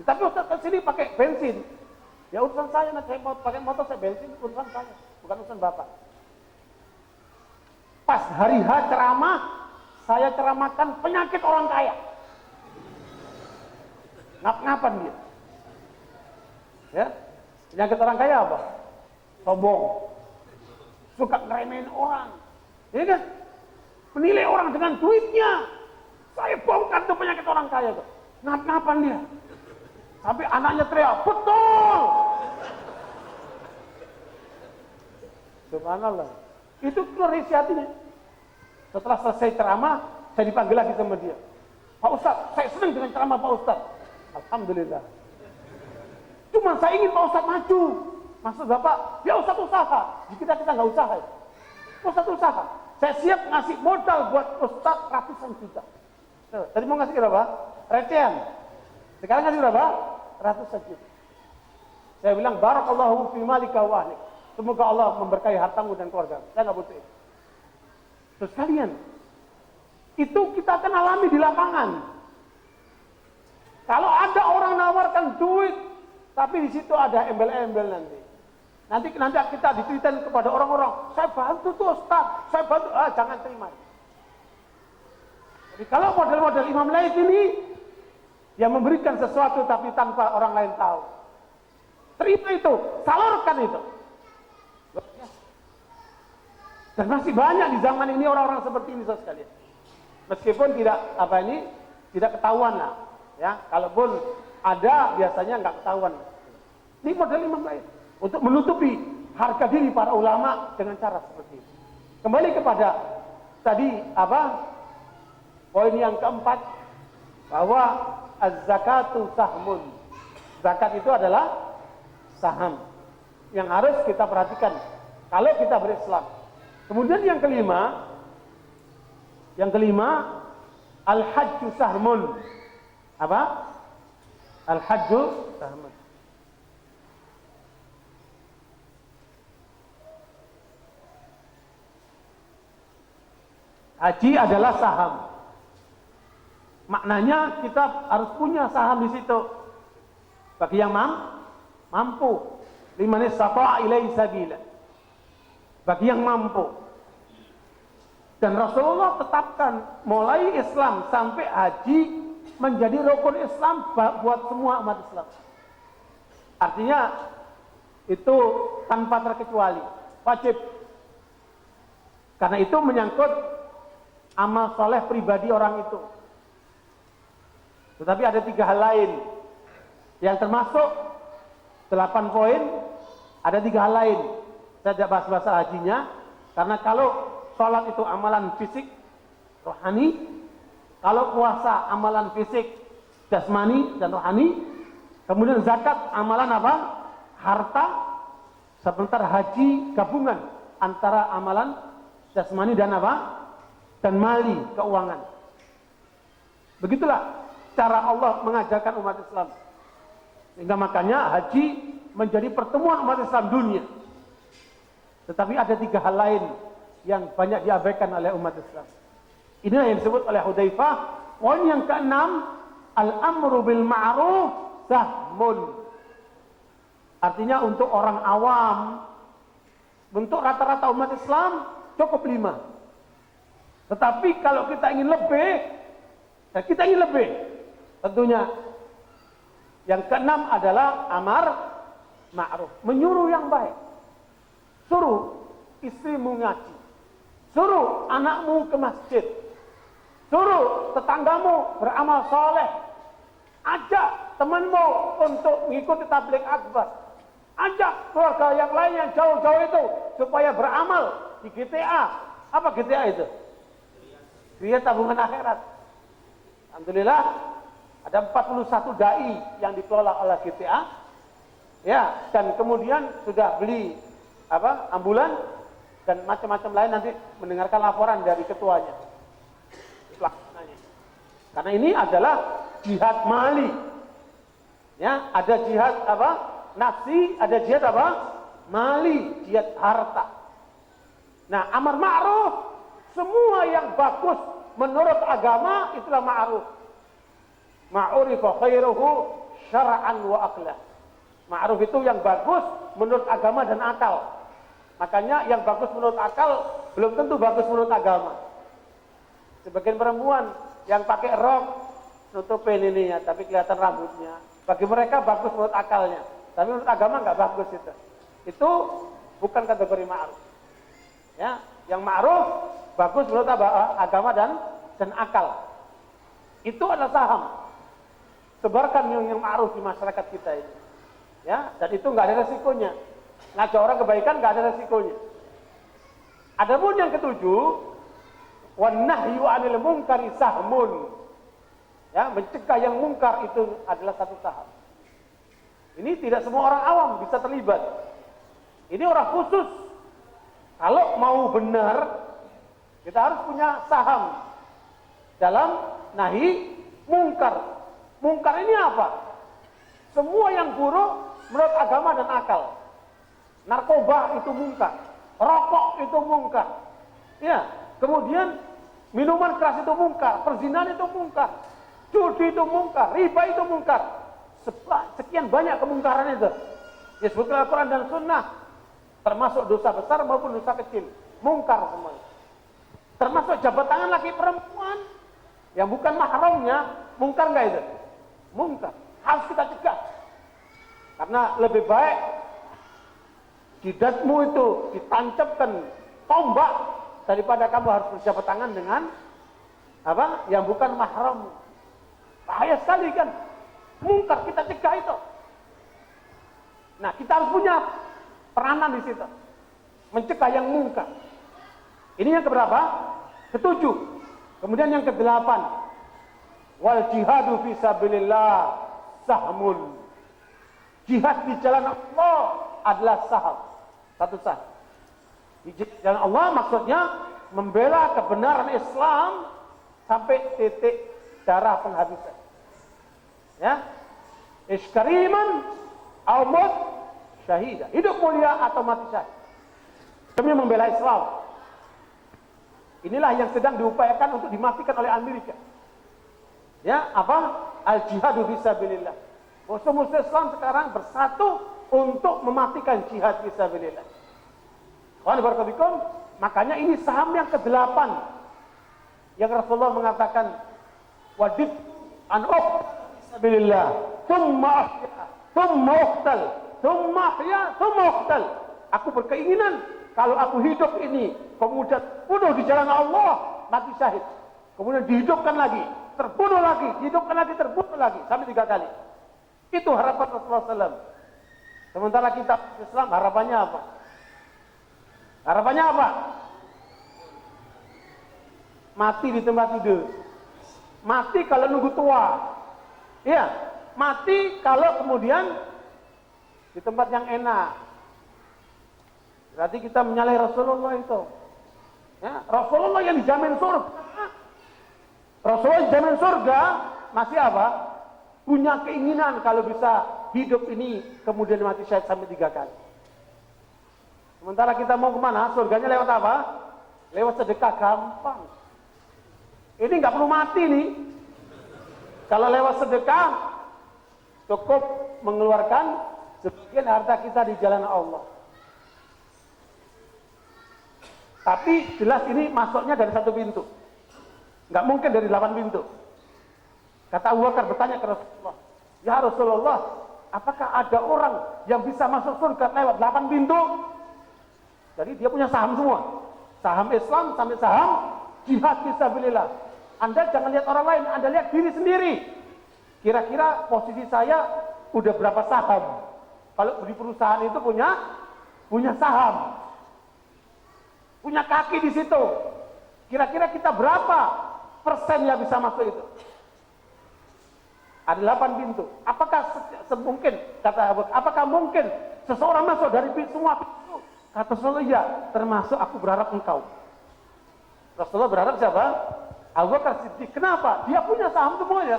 Tapi Ustaz ke sini pakai bensin, ya urusan saya, nanti saya mau pakai motor saya bensin, urusan saya, bukan urusan Bapak. Pas hari H ceramah, saya ceramahkan penyakit orang kaya. Ngap-ngapan dia. Ya, penyakit orang kaya apa? Sombong, suka ngeremehin orang, ya kan? Menilai orang dengan duitnya. Saya bongkar tuh penyakit orang kaya tuh. Ngap-ngapan dia. Sampai anaknya teriak, betul. Subhanallah. Itu keluar isi hatinya. Setelah selesai ceramah, saya dipanggil lagi sama dia. Pak Ustaz, saya senang dengan ceramah Pak Ustaz. Alhamdulillah. Cuma saya ingin Pak Ustaz maju. Maksud Bapak, ya Ustaz usaha. Di kita nggak usaha. Ustaz usaha. Saya siap ngasih modal buat Ustaz ratusan juta. Tadi mau ngasih berapa? Recehan. Sekarang ngasih berapa? Ratusan juta. Saya bilang, barakallahu fi malika wa ahlik. Semoga Allah memberkahi hartamu dan keluarga. Saya nggak butuh itu. Terus kalian, itu kita akan alami di lapangan. Kalau ada orang nawarkan duit, tapi di situ ada embel-embel nanti. Nanti kita diceritain kepada orang-orang, saya bantu tuh Ustaz, saya bantu, jangan terima. Jadi kalau model-model Imam Laits ini, dia memberikan sesuatu tapi tanpa orang lain tahu. Terima itu, salurkan itu. Dan masih banyak di zaman ini orang-orang seperti ini saudara sekalian. Meskipun tidak ketahuan lah, ya. Kalaupun ada biasanya nggak ketahuan. Ini model Imam Laits untuk menutupi harga diri para ulama dengan cara seperti ini. Kembali kepada tadi poin yang keempat, bahwa az-zakatu sahmun. Zakat itu adalah saham yang harus kita perhatikan kalau kita berislam. Kemudian yang kelima, al-hajju sahmun. Apa? Al-hajju sahmun. Haji adalah saham. Maknanya kita harus punya saham di situ. Bagi yang mampu, liman istata'a ilaihi sabila. Bagi yang mampu. Dan Rasulullah tetapkan mulai Islam sampai haji menjadi rukun Islam buat semua umat Islam. Artinya itu tanpa terkecuali, wajib. Karena itu menyangkut amal soleh pribadi orang itu. Tetapi ada 3 hal lain yang termasuk 8 poin, ada 3 hal lain. Saya tidak bahas bahasa hajinya, karena kalau sholat itu amalan fisik, rohani, kalau puasa amalan fisik, jasmani dan rohani, kemudian zakat amalan apa? Harta, sebentar haji gabungan antara amalan jasmani dan apa? Dan mali, keuangan. Begitulah cara Allah mengajarkan umat Islam. Sehingga makanya haji menjadi pertemuan umat Islam dunia. Tetapi ada 3 hal lain yang banyak diabaikan oleh umat Islam. Inilah yang disebut oleh Hudzaifah. Poin yang ke-6, al-amru bil ma'ruf sahmun. Artinya untuk orang awam, untuk rata-rata umat Islam cukup 5. Tetapi kalau kita ingin lebih, tentunya yang ke-6 adalah amar ma'ruf, menyuruh yang baik. Suruh istrimu ngaji, suruh anakmu ke masjid, suruh tetanggamu beramal soleh, ajak temanmu untuk mengikuti tabligh akbar, ajak keluarga yang lain yang jauh-jauh itu supaya beramal di GTA. Apa GTA itu? Biaya tabungan akhirat. Alhamdulillah ada 41 dai yang dikelola oleh GTA. Ya, dan kemudian sudah beli ambulan dan macam-macam lain, nanti mendengarkan laporan dari ketuanya. Pelaksananya. Karena ini adalah jihad mali. Ya, ada jihad nafsi, ada jihad mali, jihad harta. Nah, amar ma'ruf, semua yang bagus menurut agama itulah ma'ruf. Ma'urifa khairuhu syara'an wa aqla. Ma'ruf itu yang bagus menurut agama dan akal. Makanya yang bagus menurut akal belum tentu bagus menurut agama. Sebagian perempuan yang pakai rok nutupin ininya tapi kelihatan rambutnya, bagi mereka bagus menurut akalnya, tapi menurut agama nggak bagus itu. Itu bukan kategori ma'ruf. Ya, yang ma'ruf bagus menurut agama dan akal. Itu adalah saham. Sebarkan yang ma'ruf di masyarakat kita ini. Ya, dan itu nggak ada resikonya. Ngajak orang kebaikan nggak ada resikonya. Adapun yang ke-7, wan nahyu 'anil munkari sahmun. Ya, mencegah yang mungkar itu adalah satu saham. Ini tidak semua orang awam bisa terlibat. Ini orang khusus. Kalau mau benar, kita harus punya saham dalam nahi mungkar. Mungkar ini apa? Semua yang buruk menurut agama dan akal. Narkoba itu mungkar, rokok itu mungkar. Ya, kemudian minuman keras itu mungkar, perzinahan itu mungkar, judi itu mungkar, riba itu mungkar. Sekian banyak kemungkaran itu. Disebutkan Al-Quran dan Sunnah, termasuk dosa besar maupun dosa kecil, mungkar semuanya. Termasuk jabat tangan laki perempuan yang bukan mahramnya, mungkar nggak itu? Mungkar. Harus kita cegah. Karena lebih baik jidatmu itu ditancapkan tombak daripada kamu harus berjabat tangan dengan yang bukan mahram. Bahaya sekali kan? Mungkar, kita cegah itu. Nah, kita harus punya peranan di situ. Mencegah yang mungkar. Ini yang keberapa? Ke-7. Kemudian yang ke-8. Wal jihadu fi sabilillah sahmun. Jihad di jalan Allah adalah saham. Satu saham. Di jalan Allah maksudnya membela kebenaran Islam sampai titik darah penghabisan. Ya. Iskariman aumut syahidah. Hidup mulia atau mati syahid. Demi membela Islam. Inilah yang sedang diupayakan untuk dimatikan oleh Amerika. Ya, al-jihadu fisabilillah. Musuh-musuh Islam sekarang bersatu untuk mematikan jihad fisabilillah. Makanya ini saham yang ke-8 yang Rasulullah mengatakan wajib an-uq fisabilillah, thumma ahya, thumma uqtal, thumma ahya, thumma uqtal. Aku berkeinginan kalau aku hidup ini kemudian bunuh di jalan Allah, mati syahid. Kemudian dihidupkan lagi, terbunuh lagi, dihidupkan lagi, terbunuh lagi sampai 3 kali. Itu harapan Rasulullah SAW. Sementara kitab Islam harapannya apa? Harapannya apa? Mati di tempat tidur. Mati kalau nunggu tua. Iya, mati kalau kemudian di tempat yang enak. Berarti kita menyalahi Rasulullah itu. Ya, Rasulullah yang dijamin surga. Rasulullah dijamin surga, masih apa? Punya keinginan kalau bisa hidup ini kemudian mati syahid sampai 3 kali. Sementara kita mau kemana? Surganya lewat apa? Lewat sedekah, gampang. Ini nggak perlu mati nih. Kalau lewat sedekah, cukup mengeluarkan sebagian harta kita di jalan Allah. Tapi jelas ini masuknya dari 1 pintu. Nggak mungkin dari 8 pintu. Kata Abu Bakar bertanya ke Rasulullah, "Ya Rasulullah, apakah ada orang yang bisa masuk surga lewat 8 pintu?" Jadi dia punya saham semua. Saham Islam sampai saham jihad fisabilillah. Anda jangan lihat orang lain, Anda lihat diri sendiri. Kira-kira posisi saya udah berapa saham? Kalau di perusahaan itu punya saham. Punya kaki di situ. Kira-kira kita berapa persen yang bisa masuk itu? Ada 8 pintu. Apakah semungkin, kata Abu Bakar, apakah mungkin seseorang masuk dari semua pintu? Kata Rasulullah, ya, termasuk aku berharap engkau. Rasulullah berharap siapa? Abu Bakar Siddiq. Kenapa? Dia punya saham semuanya.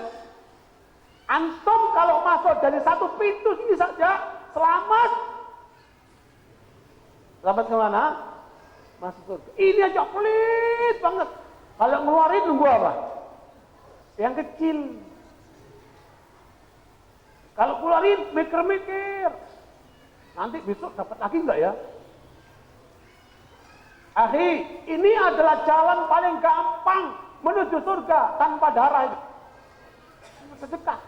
Antum kalau masuk dari 1 pintu ini saja, selamat. Selamat kemana? Masuk surga. Ini aja pelit banget. Kalau ngeluarin nunggu apa? Yang kecil. Kalau keluarin mikir-mikir. Nanti besok dapat lagi enggak ya? Akhi, ini adalah jalan paling gampang menuju surga tanpa darah itu. Sedekah.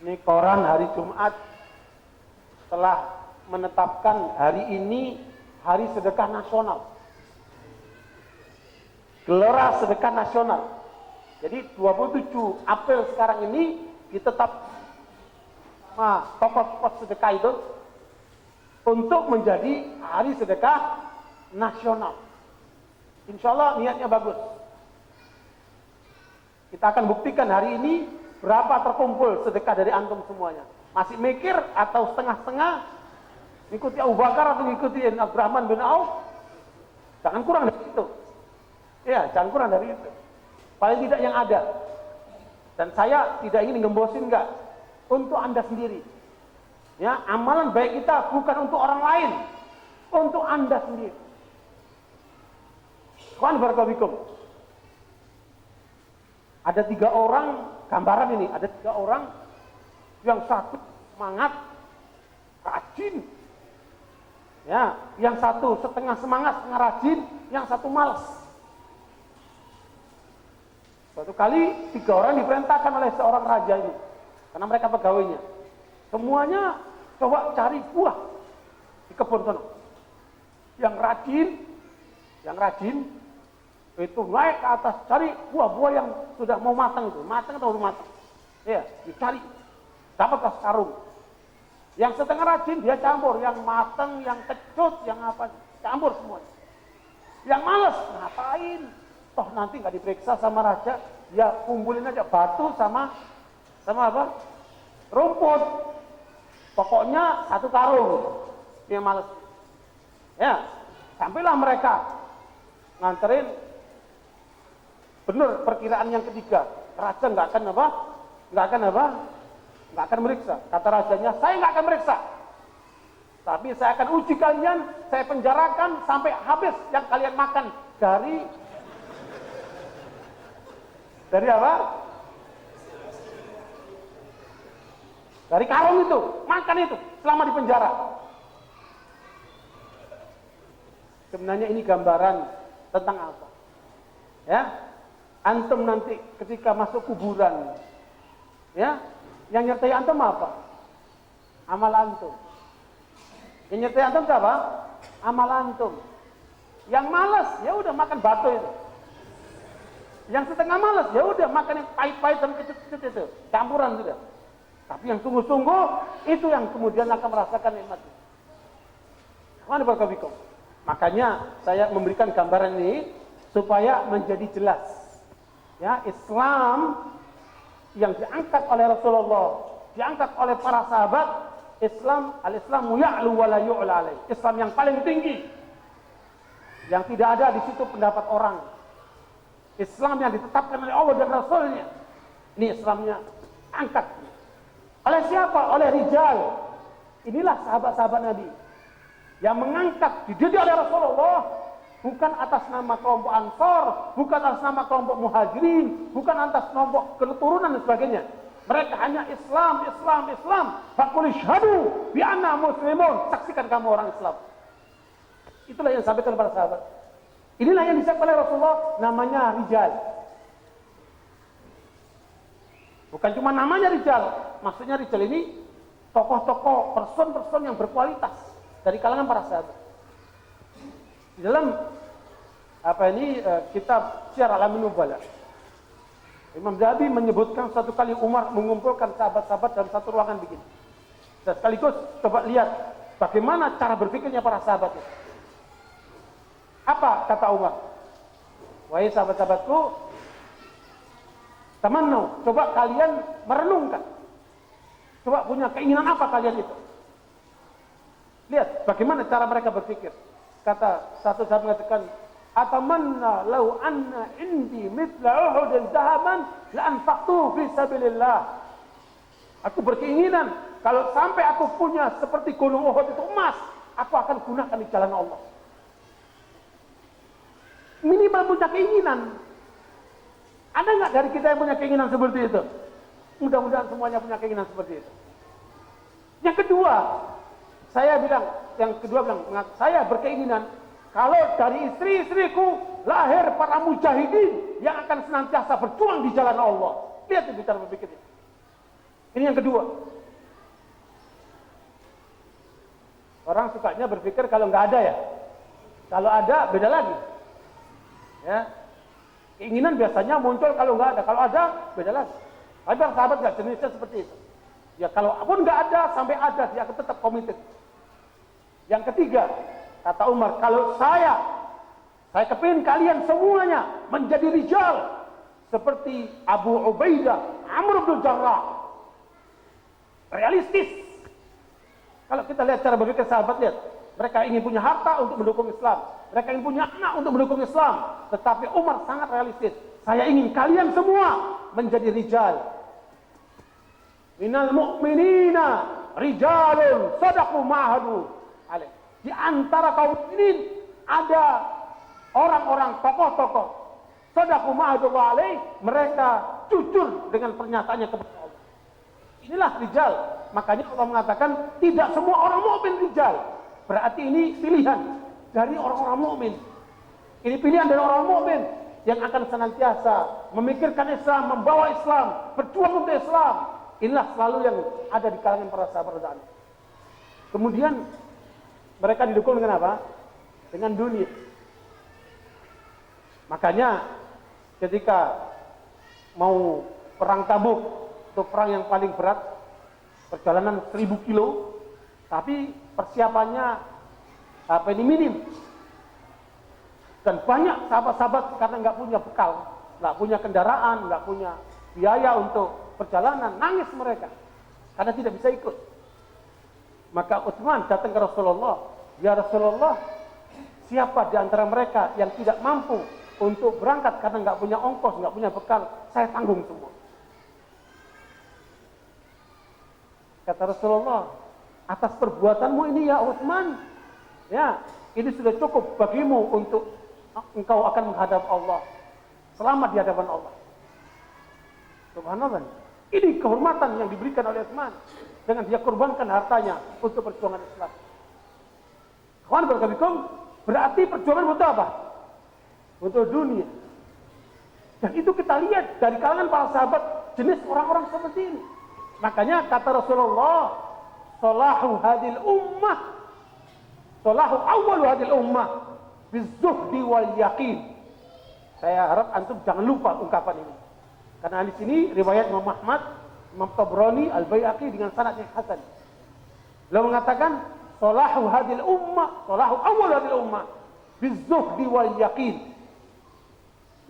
Ini koran hari Jumat telah menetapkan hari ini hari sedekah nasional. Gelora sedekah nasional. Jadi 27 April sekarang ini kita tetap tokoh-tokoh sedekah itu untuk menjadi hari sedekah nasional. Insya Allah niatnya bagus. Kita akan buktikan hari ini berapa terkumpul sedekah dari antum semuanya. Masih mikir atau setengah-setengah ikuti Abu Bakar atau ikuti Abdurrahman bin Auf? Jangan kurang dari itu. Ya, jangan kurang dari itu. Paling tidak yang ada. Dan saya tidak ingin ngembosin enggak. Untuk Anda sendiri. Ya, amalan baik kita bukan untuk orang lain. Untuk Anda sendiri. Ikhwan barakallahu. Ada 3 orang gambaran ini, ada 3 orang yang satu semangat, rajin. Ya, yang satu setengah semangat, setengah rajin, yang satu malas. Suatu kali 3 orang diperintahkan oleh seorang raja ini, karena mereka pegawainya. Semuanya coba cari buah di kebun sana. Yang rajin itu naik ke atas cari buah-buah yang sudah mau matang itu, matang atau belum matang. Ya, dicari, dapatlah sekarung. Yang setengah rajin dia campur, yang matang, yang kecut, yang apa, campur semuanya. Yang malas ngapain? Toh nanti nggak diperiksa sama raja, dia kumpulin aja batu sama apa? Rumput. Pokoknya 1 karung. Dia malas. Ya, sampailah mereka nganterin. Benar perkiraan yang ketiga, raja nggak akan meriksa. Kata rajanya, saya nggak akan meriksa, tapi saya akan uji kalian, saya penjarakan sampai habis yang kalian makan dari apa? Dari karung itu, makan itu selama di penjara. Sebenarnya ini gambaran tentang apa? Ya. Antum nanti ketika masuk kuburan, ya, yang nyertai antum apa? Amal antum. Yang nyertai antum apa? Amal antum. Yang malas, ya udah makan batu itu. Yang setengah malas, ya udah makan yang pahit-pahit dan kecut-kecut itu, campuran sudah. Tapi yang sungguh-sungguh itu yang kemudian akan merasakan nikmatnya. Mana berkabikum? Makanya saya memberikan gambaran ini supaya menjadi jelas. Ya, Islam yang diangkat oleh Rasulullah, diangkat oleh para sahabat, Islam, al-Islamu ya'lu wa la yu'la alaih. Islam yang paling tinggi. Yang tidak ada di situ pendapat orang. Islam yang ditetapkan oleh Allah dan Rasulnya. Ini Islamnya angkat. Oleh siapa? Oleh rijal. Inilah sahabat-sahabat Nabi yang mengangkat, dididik oleh Rasulullah, bukan atas nama kelompok Ansor, bukan atas nama kelompok Muhajirin, bukan atas kelompok keturunan dan sebagainya. Mereka hanya Islam, Islam, Islam. Faqul isyhadu bi anna muslimun. Saksikan kamu orang Islam. Itulah yang disampaikan para sahabat. Inilah yang disampaikan oleh Rasulullah, namanya rijal. Bukan cuma namanya rijal, maksudnya rijal ini tokoh-tokoh, person-person yang berkualitas dari kalangan para sahabat. Di dalam kitab Syiar Alamin Nubala, Imam Zahabi menyebutkan satu kali Umar mengumpulkan sahabat-sahabat dalam satu ruangan begini. Dan sekaligus coba lihat bagaimana cara berpikirnya para sahabat itu. Apa kata Umar? Wahai sahabat-sahabatku, tamannu, coba kalian merenungkan. Coba punya keinginan apa kalian itu? Lihat bagaimana cara mereka berpikir. Kata satu sahabat mengatakan, atamanna law anna indi mithla Uhud zahaban la anfaqtu fi sabilillah. Aku berkeinginan kalau sampai aku punya seperti gunung Uhud itu emas, aku akan gunakan di jalan Allah. Minimal punya keinginan. Ada nggak dari kita yang punya keinginan seperti itu? Mudah-mudahan semuanya punya keinginan seperti itu. Yang kedua, saya bilang, saya berkeinginan kalau dari istri-istriku lahir para mujahidin yang akan senantiasa berjuang di jalan Allah. Lihat itu cara berpikirnya. Ini yang kedua. Orang sukanya berpikir kalau nggak ada ya. Kalau ada beda lagi. Ya. Keinginan biasanya muncul kalau nggak ada. Kalau ada beda lagi. Tapi para sahabat nggak jenisnya seperti itu. Ya kalau pun nggak ada sampai ada dia akan tetap komited. Yang ketiga, kata Umar, kalau saya kepingin kalian semuanya menjadi rijal seperti Abu Ubaidah, Amr bin Jarrah. Realistis. Kalau kita lihat cara berpikir sahabat, lihat. Mereka ingin punya harta untuk mendukung Islam. Mereka ingin punya anak untuk mendukung Islam. Tetapi Umar sangat realistis. Saya ingin kalian semua menjadi rijal. Minal mu'minina rijalun sadaqu ma'ahadu alaih. Di antara kaum mukminin ada orang-orang tokoh-tokoh sadaqu ma'ahadu alaih, mereka jujur dengan pernyataannya kepada Allah. Inilah rijal. Makanya Allah mengatakan tidak semua orang mukmin rijal. Berarti ini pilihan dari orang-orang mukmin. Ini pilihan dari orang mukmin yang akan senantiasa memikirkan Islam, membawa Islam, berjuang untuk Islam. Inilah selalu yang ada di kalangan para sahabat radhiyallahu. Kemudian mereka didukung dengan apa? Dengan dunia. Makanya ketika mau perang Tabuk, itu perang yang paling berat, perjalanan 1000 kilo, tapi persiapannya minim. Dan banyak sahabat-sahabat karena nggak punya bekal, nggak punya kendaraan, nggak punya biaya untuk perjalanan, nangis mereka karena tidak bisa ikut. Maka Utsman datang ke Rasulullah, ya Rasulullah, siapa di antara mereka yang tidak mampu untuk berangkat karena nggak punya ongkos, nggak punya bekal, saya tanggung semua. Kata Rasulullah, atas perbuatanmu ini ya Utsman, ya ini sudah cukup bagimu untuk engkau akan menghadap Allah, selamat di hadapan Allah. Subhanallah. Ini kehormatan yang diberikan oleh Utsman dengan dia korbankan hartanya untuk perjuangan Islam. Kawan berkabikum, berarti perjuangan untuk apa? Untuk dunia. Dan itu kita lihat dari kalangan para sahabat jenis orang-orang seperti ini. Makanya kata Rasulullah, salahu hadil ummah, salahu awwalu hadil ummah, bizuhdi wal yaqin. Saya harap antum jangan lupa ungkapan ini. Karena di sini riwayat Imam Ahmad, Imam Tabrani, Al-Baihaqi dengan sanad yang hasan. Beliau mengatakan, "Salahu hadil ummah, salahu awal hadil ummah, bizuhdi wal yaqin."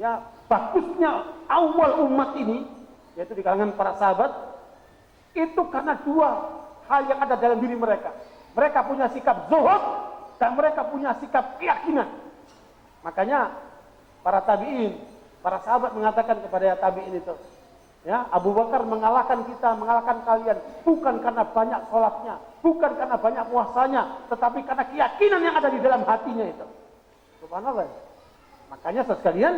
Ya, bagusnya awal umat ini, yaitu di kalangan para sahabat, itu karena dua hal yang ada dalam diri mereka. Mereka punya sikap zuhud dan mereka punya sikap keyakinan. Makanya para tabi'in, para sahabat mengatakan kepada tabi'in itu, ya, Abu Bakar mengalahkan kita, mengalahkan kalian bukan karena banyak sholatnya, bukan karena banyak puasanya, tetapi karena keyakinan yang ada di dalam hatinya itu. Subhanallah. Makanya sekalian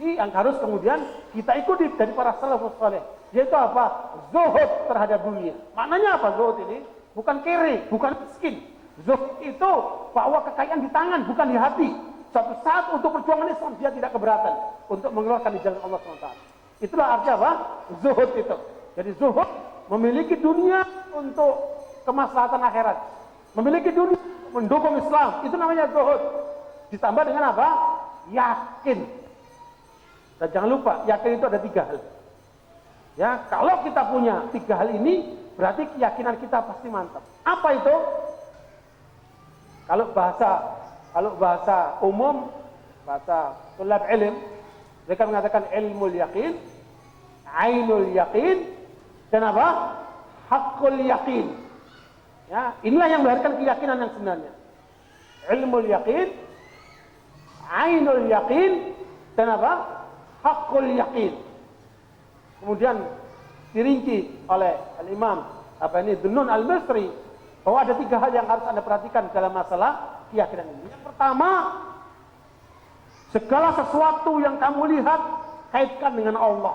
yang harus kemudian kita ikuti dari para salafus saleh, yaitu apa? Zuhud terhadap dunia. Maknanya apa zuhud ini? Bukan kere, bukan miskin. Zuhud itu bahwa kekayaan di tangan, bukan di hati. Suatu saat untuk perjuangan Islam dia tidak keberatan untuk mengeluarkan di jalan Allah SWT. Itulah arti apa? Zuhud itu. Jadi zuhud memiliki dunia untuk kemaslahatan akhirat, memiliki dunia mendukung Islam. Itu namanya zuhud. Ditambah dengan apa? Yakin. Dan jangan lupa, yakin itu ada 3 hal. Ya, kalau kita punya 3 hal ini, berarti keyakinan kita pasti mantap. Apa itu? Kalau bahasa umum, bahasa tulab ilm, mereka mengatakan ilmul yakin, ainul yakin, dan apa? Hakul yakin. Ya, inilah yang melahirkan keyakinan yang sebenarnya. Ilmul yakin, ainul yakin, dan apa? Hakul yakin. Kemudian dirinci oleh Al-Imam Dunnun Al-Misri bahwa ada 3 hal yang harus Anda perhatikan dalam masalah keyakinan ini. Yang pertama, segala sesuatu yang kamu lihat kaitkan dengan Allah.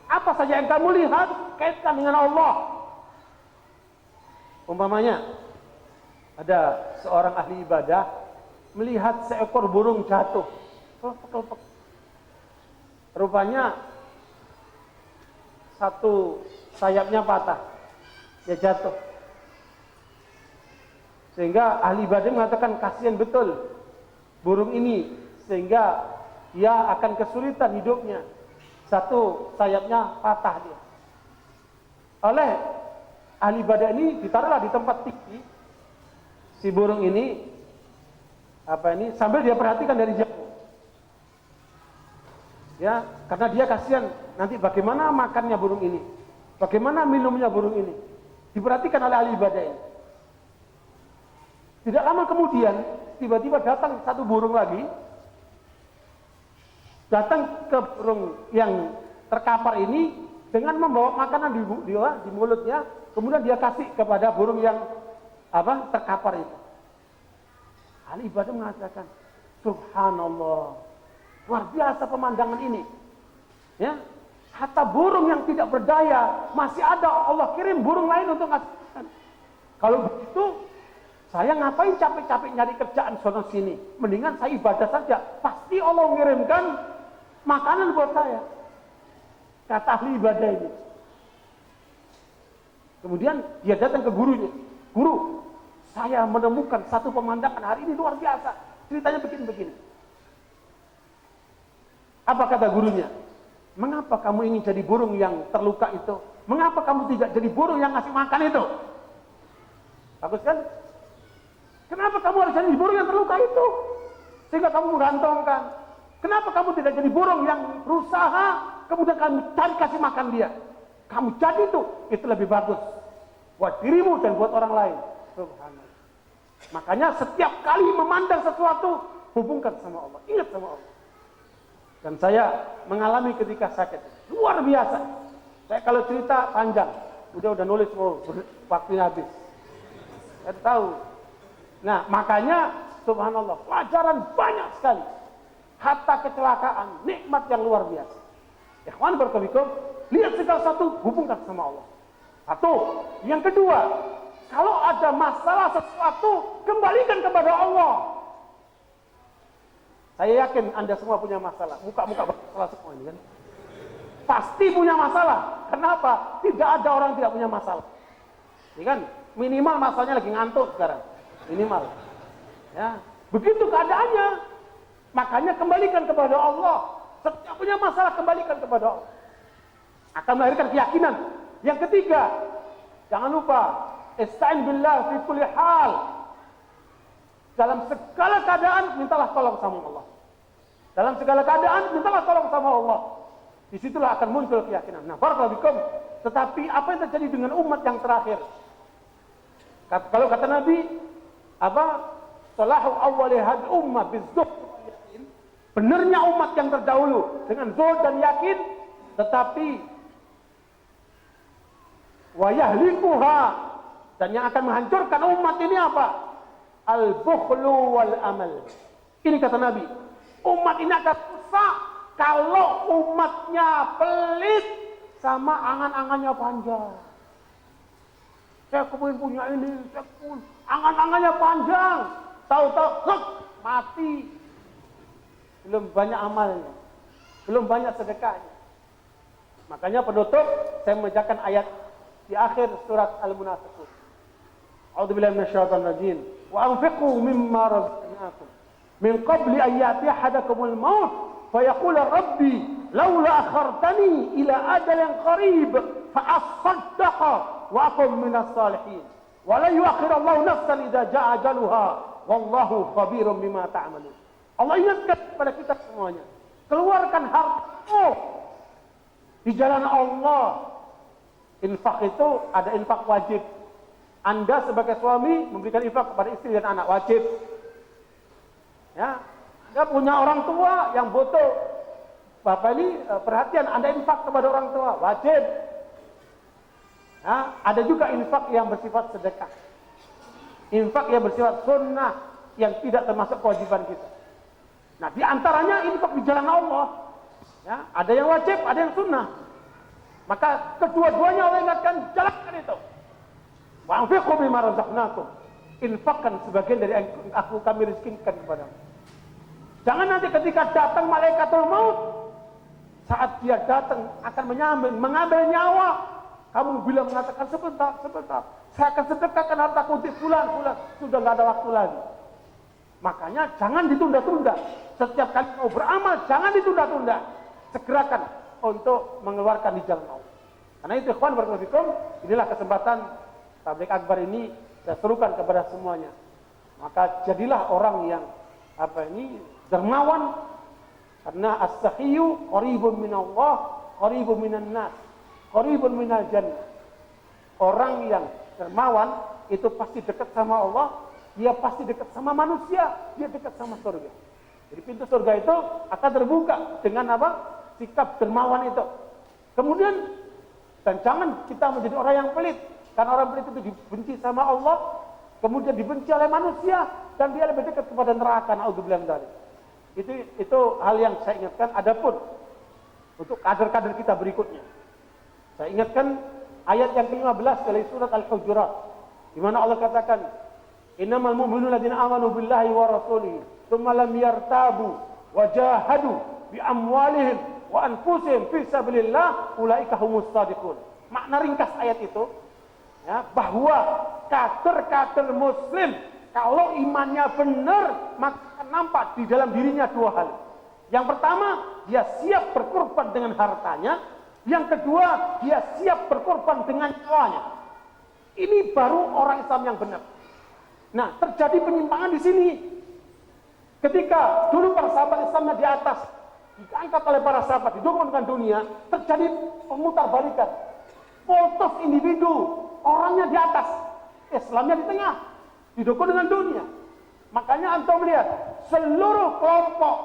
Apa saja yang kamu lihat kaitkan dengan Allah. Umpamanya ada seorang ahli ibadah melihat seekor burung jatuh. Rupanya satu sayapnya patah, dia jatuh. Sehingga ahli ibadah mengatakan kasihan betul burung ini, sehingga dia akan kesulitan hidupnya. Satu sayapnya patah dia. Oleh ahli ibadah ini ditaruhlah di tempat tinggi si burung ini, sambil dia perhatikan dari jauh. Ya, karena dia kasihan nanti bagaimana makannya burung ini, bagaimana minumnya burung ini, diperhatikan oleh ahli ibadah ini. Tidak lama kemudian tiba-tiba datang satu burung lagi, datang ke burung yang terkapar ini dengan membawa makanan di mulutnya, kemudian dia kasih kepada burung yang terkapar itu. Ahli ibadah mengatakan, subhanallah, luar biasa pemandangan ini. Ya, hatta burung yang tidak berdaya masih ada Allah kirim burung lain untuk ngasih makan. Kalau begitu, saya ngapain capek-capek nyari kerjaan sono sini? Mendingan saya ibadah saja. Pasti Allah mengirimkan makanan buat saya. Kata ahli ibadah ini. Kemudian dia datang ke gurunya. Guru, saya menemukan satu pemandangan hari ini luar biasa. Ceritanya begini-begini. Apa kata gurunya? Mengapa kamu ingin jadi burung yang terluka itu? Mengapa kamu tidak jadi burung yang ngasih makan itu? Bagus kan? Kenapa kamu harus jadi burung yang terluka itu? Sehingga kamu menggantungkan. Kenapa kamu tidak jadi burung yang berusaha, kemudian kamu cari kasih makan dia? Kamu jadi itu lebih bagus. Buat dirimu dan buat orang lain. Subhanallah. Makanya setiap kali memandang sesuatu, hubungkan sama Allah. Ingat sama Allah. Dan saya mengalami ketika sakit. Luar biasa. Saya kalau cerita panjang. Udah nulis waktunya habis. Saya tahu. Nah, makanya subhanallah, pelajaran banyak sekali. Hatta kecelakaan, nikmat yang luar biasa. Ikhwan barakallahu, lihat segala satu, hubungkan sama Allah. Satu. Yang kedua, kalau ada masalah sesuatu, kembalikan kepada Allah. Saya yakin Anda semua punya masalah. Muka-muka masalah semua ini kan. Pasti punya masalah. Kenapa? Tidak ada orang tidak punya masalah. Ini kan minimal masalahnya lagi ngantuk sekarang. Minimal. Ya, begitu keadaannya. Makanya kembalikan kepada Allah. Setiap punya masalah kembalikan kepada Allah. Akan melahirkan keyakinan. Yang ketiga, jangan lupa, ista'in billah fi kulli hal. Dalam segala keadaan mintalah tolong sama Allah. Dalam segala keadaan mintalah tolong sama Allah. Disitulah akan muncul keyakinan. Nah, barakallahu fikum. Tetapi apa yang terjadi dengan umat yang terakhir? Kalau kata Nabi, salahu awwali hadhihi ummah bizuhd wal yakin. Benarnya umat yang terdahulu dengan zuhud dan yakin, tetapi wa yahlikuha, dan yang akan menghancurkan umat ini apa? Al-bukhlu wal amal. Ini kata Nabi, umat ini akan rusak kalau umatnya pelit sama angan-angannya panjang. Saya kepingin punya ini, saya kepingin, angan-angannya panjang. Tahu-tahu, mati. Belum banyak amalnya, belum banyak sedekahnya. Makanya penutup, saya membacakan ayat di akhir surat Al-Munafiqun. A'udzubillahi minasyaitonir rajim. Wa anfiqu mimma razaqnakum min qabli an ya'ti ahadakumul maut fayaqul rabbi laula akhartani ila ajalin qarib fa asaddaqa wa akum minas salihin. Wa la yu'akhirallahu nafsan idza ja'a ajaluha wallahu khabirum bima ta'malun. Allah ingatkan kepada kita semuanya, keluarkan hartamu di jalan Allah. Infak itu ada infak wajib. Anda sebagai suami memberikan infak kepada istri dan anak, wajib. Ya, Anda punya orang tua yang butuh Bapak ini perhatian, Anda infak kepada orang tua, wajib. Ya, ada juga infak yang bersifat sedekah. Infak yang bersifat sunnah yang tidak termasuk kewajiban kita. Nah, di antaranya infak di jalan Allah. Ya, ada yang wajib, ada yang sunnah. Maka kedua-duanya Allah ingatkan, jalankan itu. Wa anfiqu mimma razaqnakum. Infakkan sebagian dari aku kami rezekikan kepadamu. Jangan nanti ketika datang malaikatul maut, saat dia datang akan mengambil nyawa, kamu bilang mengatakan sebentar, saya akan sedekahkan hartaku untuk fulan, sudah nggak ada waktu lagi. Makanya jangan ditunda-tunda. Setiap kali mau beramal, jangan ditunda-tunda. Segerakan untuk mengeluarkan di jalan Allah. Karena itu ikhwan barakallahu fikum, inilah kesempatan tabligh akbar ini saya serukan kepada semuanya. Maka jadilah orang yang dermawan, karena as-sakhiyyu qaribun minallah, qaribun minan nas, qaribun minal jannah. Orang yang dermawan itu pasti dekat sama Allah, dia pasti dekat sama manusia, dia dekat sama surga. Jadi pintu surga itu akan terbuka dengan sikap dermawan itu. Kemudian, dan jangan kita menjadi orang yang pelit, karena orang pelit itu dibenci sama Allah, kemudian dibenci oleh manusia, dan dia lebih dekat kepada neraka. Na'udzubillah min dzalik. Itu hal yang saya ingatkan. Adapun untuk kader-kader kita berikutnya, saya ingatkan ayat yang ke-15 dari surat Al-Hujurat, di mana Allah katakan, innamal mu'minuna alladziina aamanu billahi wa rasulihi tsumma lam yartabu wa jahadu bi amwalihim wa anfusihim fi sabilillah ulaika humus shadiqun. Makna ringkas ayat itu, ya, bahwa kader-kader muslim kalau imannya benar, maka nampak di dalam dirinya dua hal. Yang pertama, dia siap berkorban dengan hartanya. Yang kedua, dia siap berkorban dengan nyawanya. Ini baru orang Islam yang benar. Nah, terjadi penyimpangan di sini. Ketika dulu para sahabat Islamnya di atas, diangkat oleh para sahabat, didukung dengan dunia, terjadi pemutarbalikan. Kultus individu, orangnya di atas, Islamnya di tengah, didukung dengan dunia. Makanya antum melihat seluruh kelompok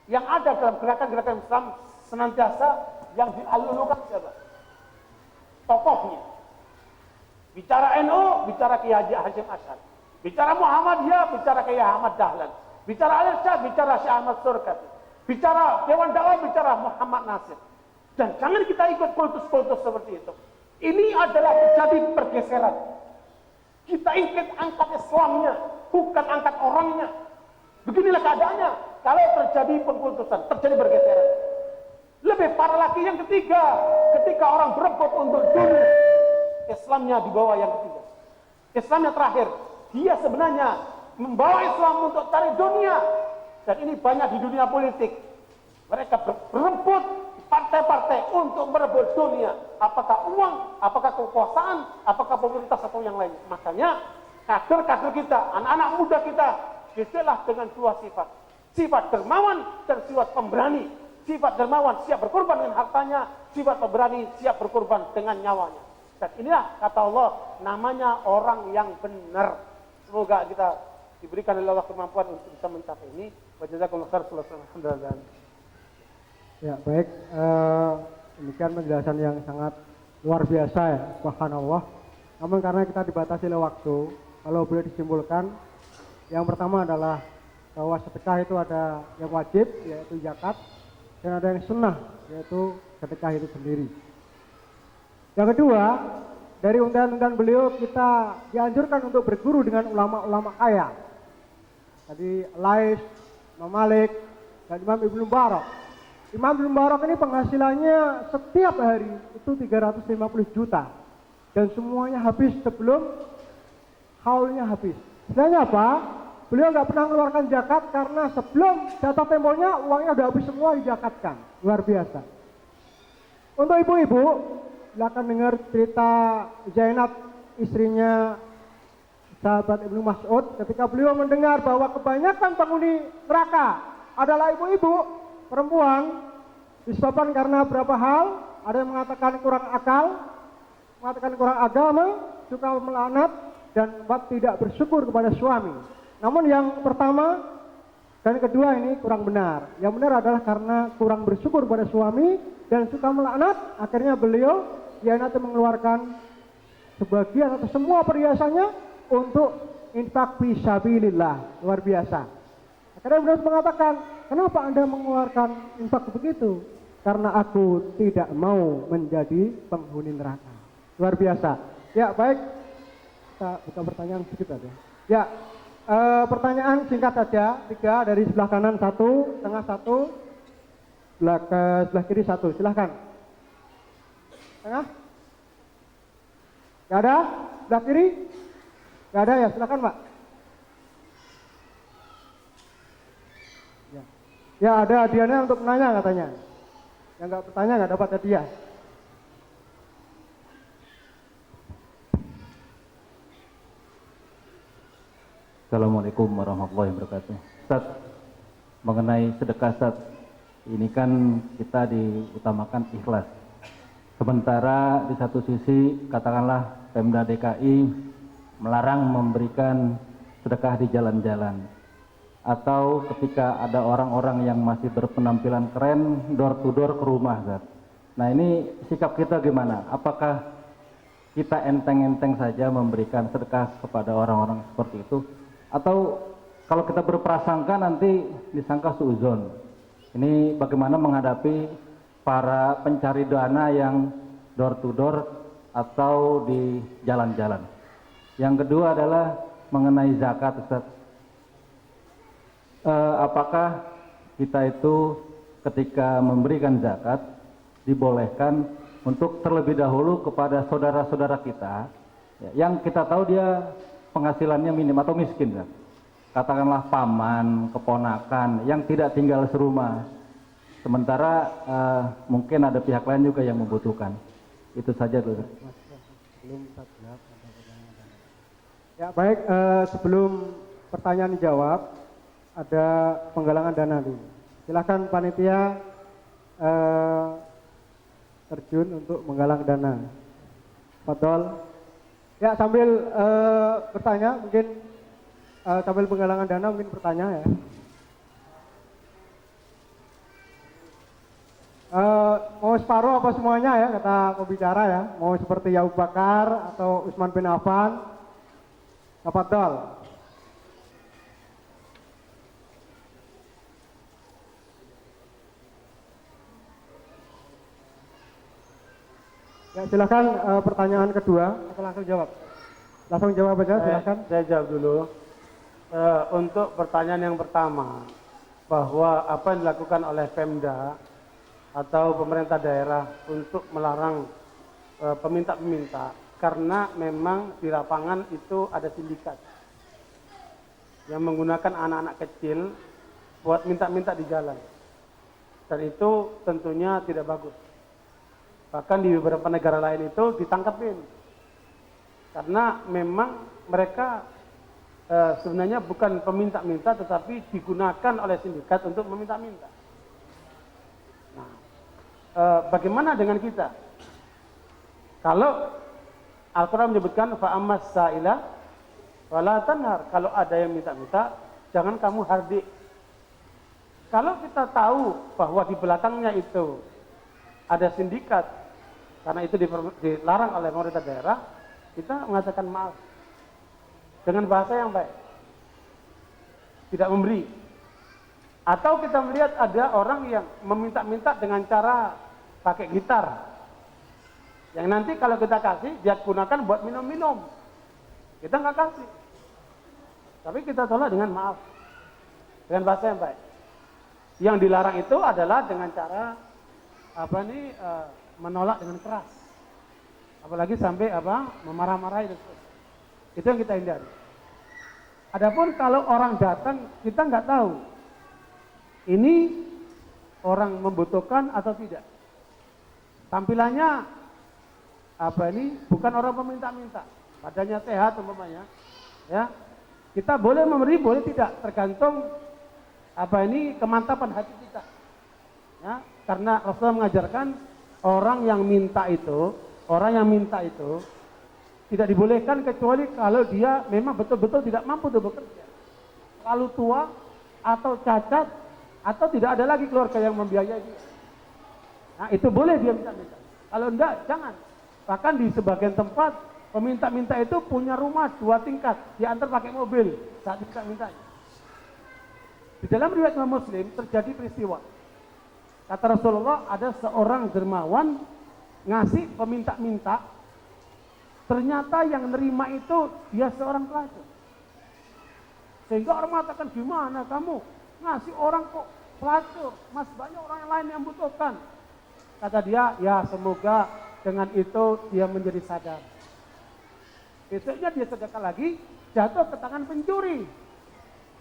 yang ada dalam gerakan-gerakan Islam senantiasa yang dialulukan siapa? Tokohnya. Bicara NU, bicara Kiai Haji Hasyim Asy'ari. Bicara Muhammadiyah, bicara Kiai Ahmad Dahlan. Bicara Al-Irsyad, bicara Syekh Ahmad Surkati. Bicara Dewan Dakwah, bicara Muhammad Nasir. Dan jangan kita ikut kultus-kultus seperti itu. Ini adalah terjadi pergeseran. Kita ingin angkat Islamnya, bukan angkat orangnya. Beginilah keadaannya. Kalau terjadi pengkultusan, terjadi pergeseran. Lebih parah lagi yang ketiga, ketika orang berebut untuk dunia, Islamnya di bawah yang ketiga. Islamnya terakhir. Dia sebenarnya membawa Islam untuk cari dunia. Dan ini banyak di dunia politik. Mereka berebut partai-partai untuk merebut dunia. Apakah uang, apakah kekuasaan, apakah pemerintah atau yang lain. Makanya kader-kader kita, anak-anak muda kita, didiklah dengan dua sifat. Sifat dermawan dan sifat pemberani. Sifat dermawan siap berkorban dengan hartanya, sifat pemberani siap berkorban dengan nyawanya. Dan inilah kata Allah, namanya orang yang benar. Semoga kita diberikan oleh Allah kemampuan untuk bisa mencapai ini. Wa jazakumullahu khairan. Ya baik, demikian penjelasan yang sangat luar biasa ya, subhanallah. Namun karena kita dibatasi oleh waktu, kalau boleh disimpulkan, yang pertama adalah bahwa sedekah itu ada yang wajib, yaitu zakat, dan ada yang sunnah, yaitu sedekah itu sendiri. Yang kedua, dari undangan beliau kita dianjurkan untuk berguru dengan ulama-ulama kaya. Tadi Lais, Imam Malik, dan Imam Ibnu Mubarak. Imam Ibnu Mubarak ini penghasilannya setiap hari itu 350 juta. Dan semuanya habis sebelum haulnya habis. Sebenarnya apa? Beliau nggak pernah mengeluarkan zakat karena sebelum jatuh temponya uangnya udah habis semua dijakatkan. Luar biasa. Untuk ibu-ibu, silakan dengar cerita Zainab, istrinya sahabat Ibnu Mas'ud, ketika beliau mendengar bahwa kebanyakan penghuni neraka adalah ibu-ibu, perempuan, disebabkan karena beberapa hal. Ada yang mengatakan kurang akal, mengatakan kurang agama, suka melaknat, dan tidak bersyukur kepada suami. Namun yang pertama dan kedua ini kurang benar. Yang benar adalah karena kurang bersyukur kepada suami dan suka melaknat, akhirnya beliau nanti mengeluarkan sebagian atau semua perhiasannya untuk infak fisabilillah. Luar biasa. Akhirnya beliau mengatakan, kenapa Anda mengeluarkan infak begitu? Karena aku tidak mau menjadi penghuni neraka. Luar biasa. Ya baik, kita buka pertanyaan sedikit aja. Ya, pertanyaan singkat saja, 3 dari sebelah kanan 1, tengah 1, sebelah kiri 1. Silahkan. Tengah? Gak ada? Sebelah kiri? Gak ada ya, silahkan Pak. Ya ada hadiahnya untuk menanya katanya. Yang nggak bertanya nggak dapat hadiah. Assalamualaikum warahmatullahi wabarakatuh. Ustaz, mengenai sedekah Ustaz, ini kan kita diutamakan ikhlas. Sementara di satu sisi katakanlah Pemda DKI melarang memberikan sedekah di jalan-jalan. Atau ketika ada orang-orang yang masih berpenampilan keren door to door ke rumah Ustaz. Nah ini sikap kita gimana? Apakah kita enteng-enteng saja memberikan sedekah kepada orang-orang seperti itu? Atau kalau kita berprasangka nanti disangka suudzon. Ini bagaimana menghadapi para pencari dana yang door to door atau di jalan-jalan. Yang kedua adalah mengenai zakat Ustaz. Apakah kita itu ketika memberikan zakat dibolehkan untuk terlebih dahulu kepada saudara-saudara kita yang kita tahu dia penghasilannya minim atau miskin kan? Katakanlah paman, keponakan yang tidak tinggal serumah, sementara mungkin ada pihak lain juga yang membutuhkan. Itu saja dulu. Ya baik, sebelum pertanyaan dijawab ada penggalangan dana dulu. Silakan panitia terjun untuk menggalang dana. Fadol. Ya sambil bertanya mungkin sambil penggalangan dana mungkin bertanya ya. Mau separuh apa semuanya ya kata pembicara ya. Mau seperti Abu Bakar atau Utsman bin Affan. Fadol. Ya silakan pertanyaan kedua atau langsung jawab. Langsung jawab aja silakan. Saya jawab dulu. Untuk pertanyaan yang pertama, bahwa apa yang dilakukan oleh Pemda atau pemerintah daerah untuk melarang peminta-peminta, karena memang di lapangan itu ada sindikat yang menggunakan anak-anak kecil buat minta-minta di jalan. Dan itu tentunya tidak bagus. Bahkan di beberapa negara lain itu ditangkapin. Karena memang mereka sebenarnya bukan peminta-minta, tetapi digunakan oleh sindikat untuk meminta-minta. Nah, bagaimana dengan kita? Kalau Al-Quran menyebutkan fa'ammas sa'ila wala tanhar, kalau ada yang minta-minta, jangan kamu hardik. Kalau kita tahu bahwa di belakangnya itu ada sindikat, karena itu dilarang oleh pemerintah daerah, kita mengatakan maaf dengan bahasa yang baik, tidak memberi. Atau kita melihat ada orang yang meminta-minta dengan cara pakai gitar, yang nanti kalau kita kasih, dia gunakan buat minum-minum, kita nggak kasih, tapi kita tolak dengan maaf, dengan bahasa yang baik. Yang dilarang itu adalah dengan cara menolak dengan keras, apalagi sampai memarah-marahi. Itu yang kita hindari. Adapun kalau orang datang, kita nggak tahu ini orang membutuhkan atau tidak. Tampilannya bukan orang peminta-minta, badannya sehat umpamanya, ya. Kita boleh memberi, boleh tidak, tergantung kemantapan hati kita. Ya, karena Rasulullah mengajarkan orang yang minta itu tidak dibolehkan kecuali kalau dia memang betul-betul tidak mampu untuk bekerja, terlalu tua atau cacat, atau tidak ada lagi keluarga yang membiayai dia. Nah, itu boleh dia minta-minta. Kalau enggak, jangan. Bahkan di sebagian tempat peminta-minta itu punya rumah 2 tingkat, diantar pakai mobil saat minta-mintanya. Di dalam riwayat Imam Muslim terjadi peristiwa. Kata Rasulullah, ada seorang dermawan ngasih peminta-minta, ternyata yang nerima itu dia seorang pelacur. Sehingga orang mengatakan, gimana kamu ngasih orang kok pelacur? Mas, banyak orang yang lain yang butuhkan. Kata dia, ya semoga dengan itu dia menjadi sadar. Besoknya dia sedekah lagi, jatuh ke tangan pencuri.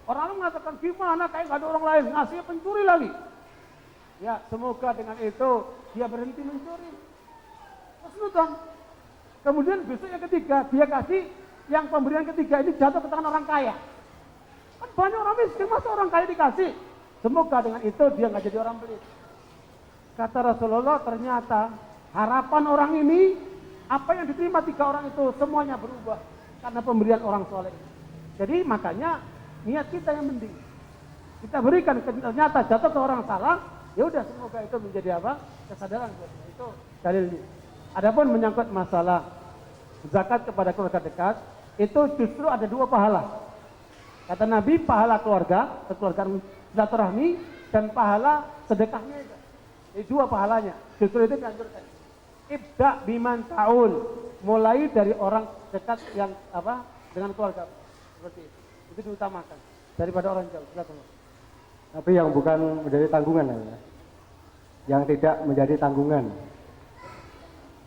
Orang lain mengatakan, gimana kayak gak ada orang lain, ngasihnya pencuri lagi. Ya, semoga dengan itu dia berhenti mencuri. Terus kemudian besok yang ketiga, dia kasih yang pemberian ketiga ini jatuh ke tangan orang kaya. Kan banyak orang miskin, masa orang kaya dikasih? Semoga dengan itu dia gak jadi orang pelit. Kata Rasulullah, ternyata harapan orang ini, apa yang diterima 3 orang itu semuanya berubah karena pemberian orang soleh. Jadi makanya niat kita yang mending. Kita berikan, ternyata jatuh ke orang salah, ya udah semoga itu menjadi kesadaran. Itu dalilnya. Adapun menyangkut masalah zakat kepada keluarga dekat, itu justru ada 2 pahala. Kata Nabi, pahala keluarga, kekeluargaan silaturahmi, dan pahala sedekahnya. Ini 2 pahalanya. Justru itu dianjurkan. Ibda biman ta'ul, mulai dari orang dekat yang dengan keluarga, seperti itu. Itu diutamakan daripada orang jauh. Silakan. Tapi yang bukan menjadi tanggungan, ya. Yang tidak menjadi tanggungan.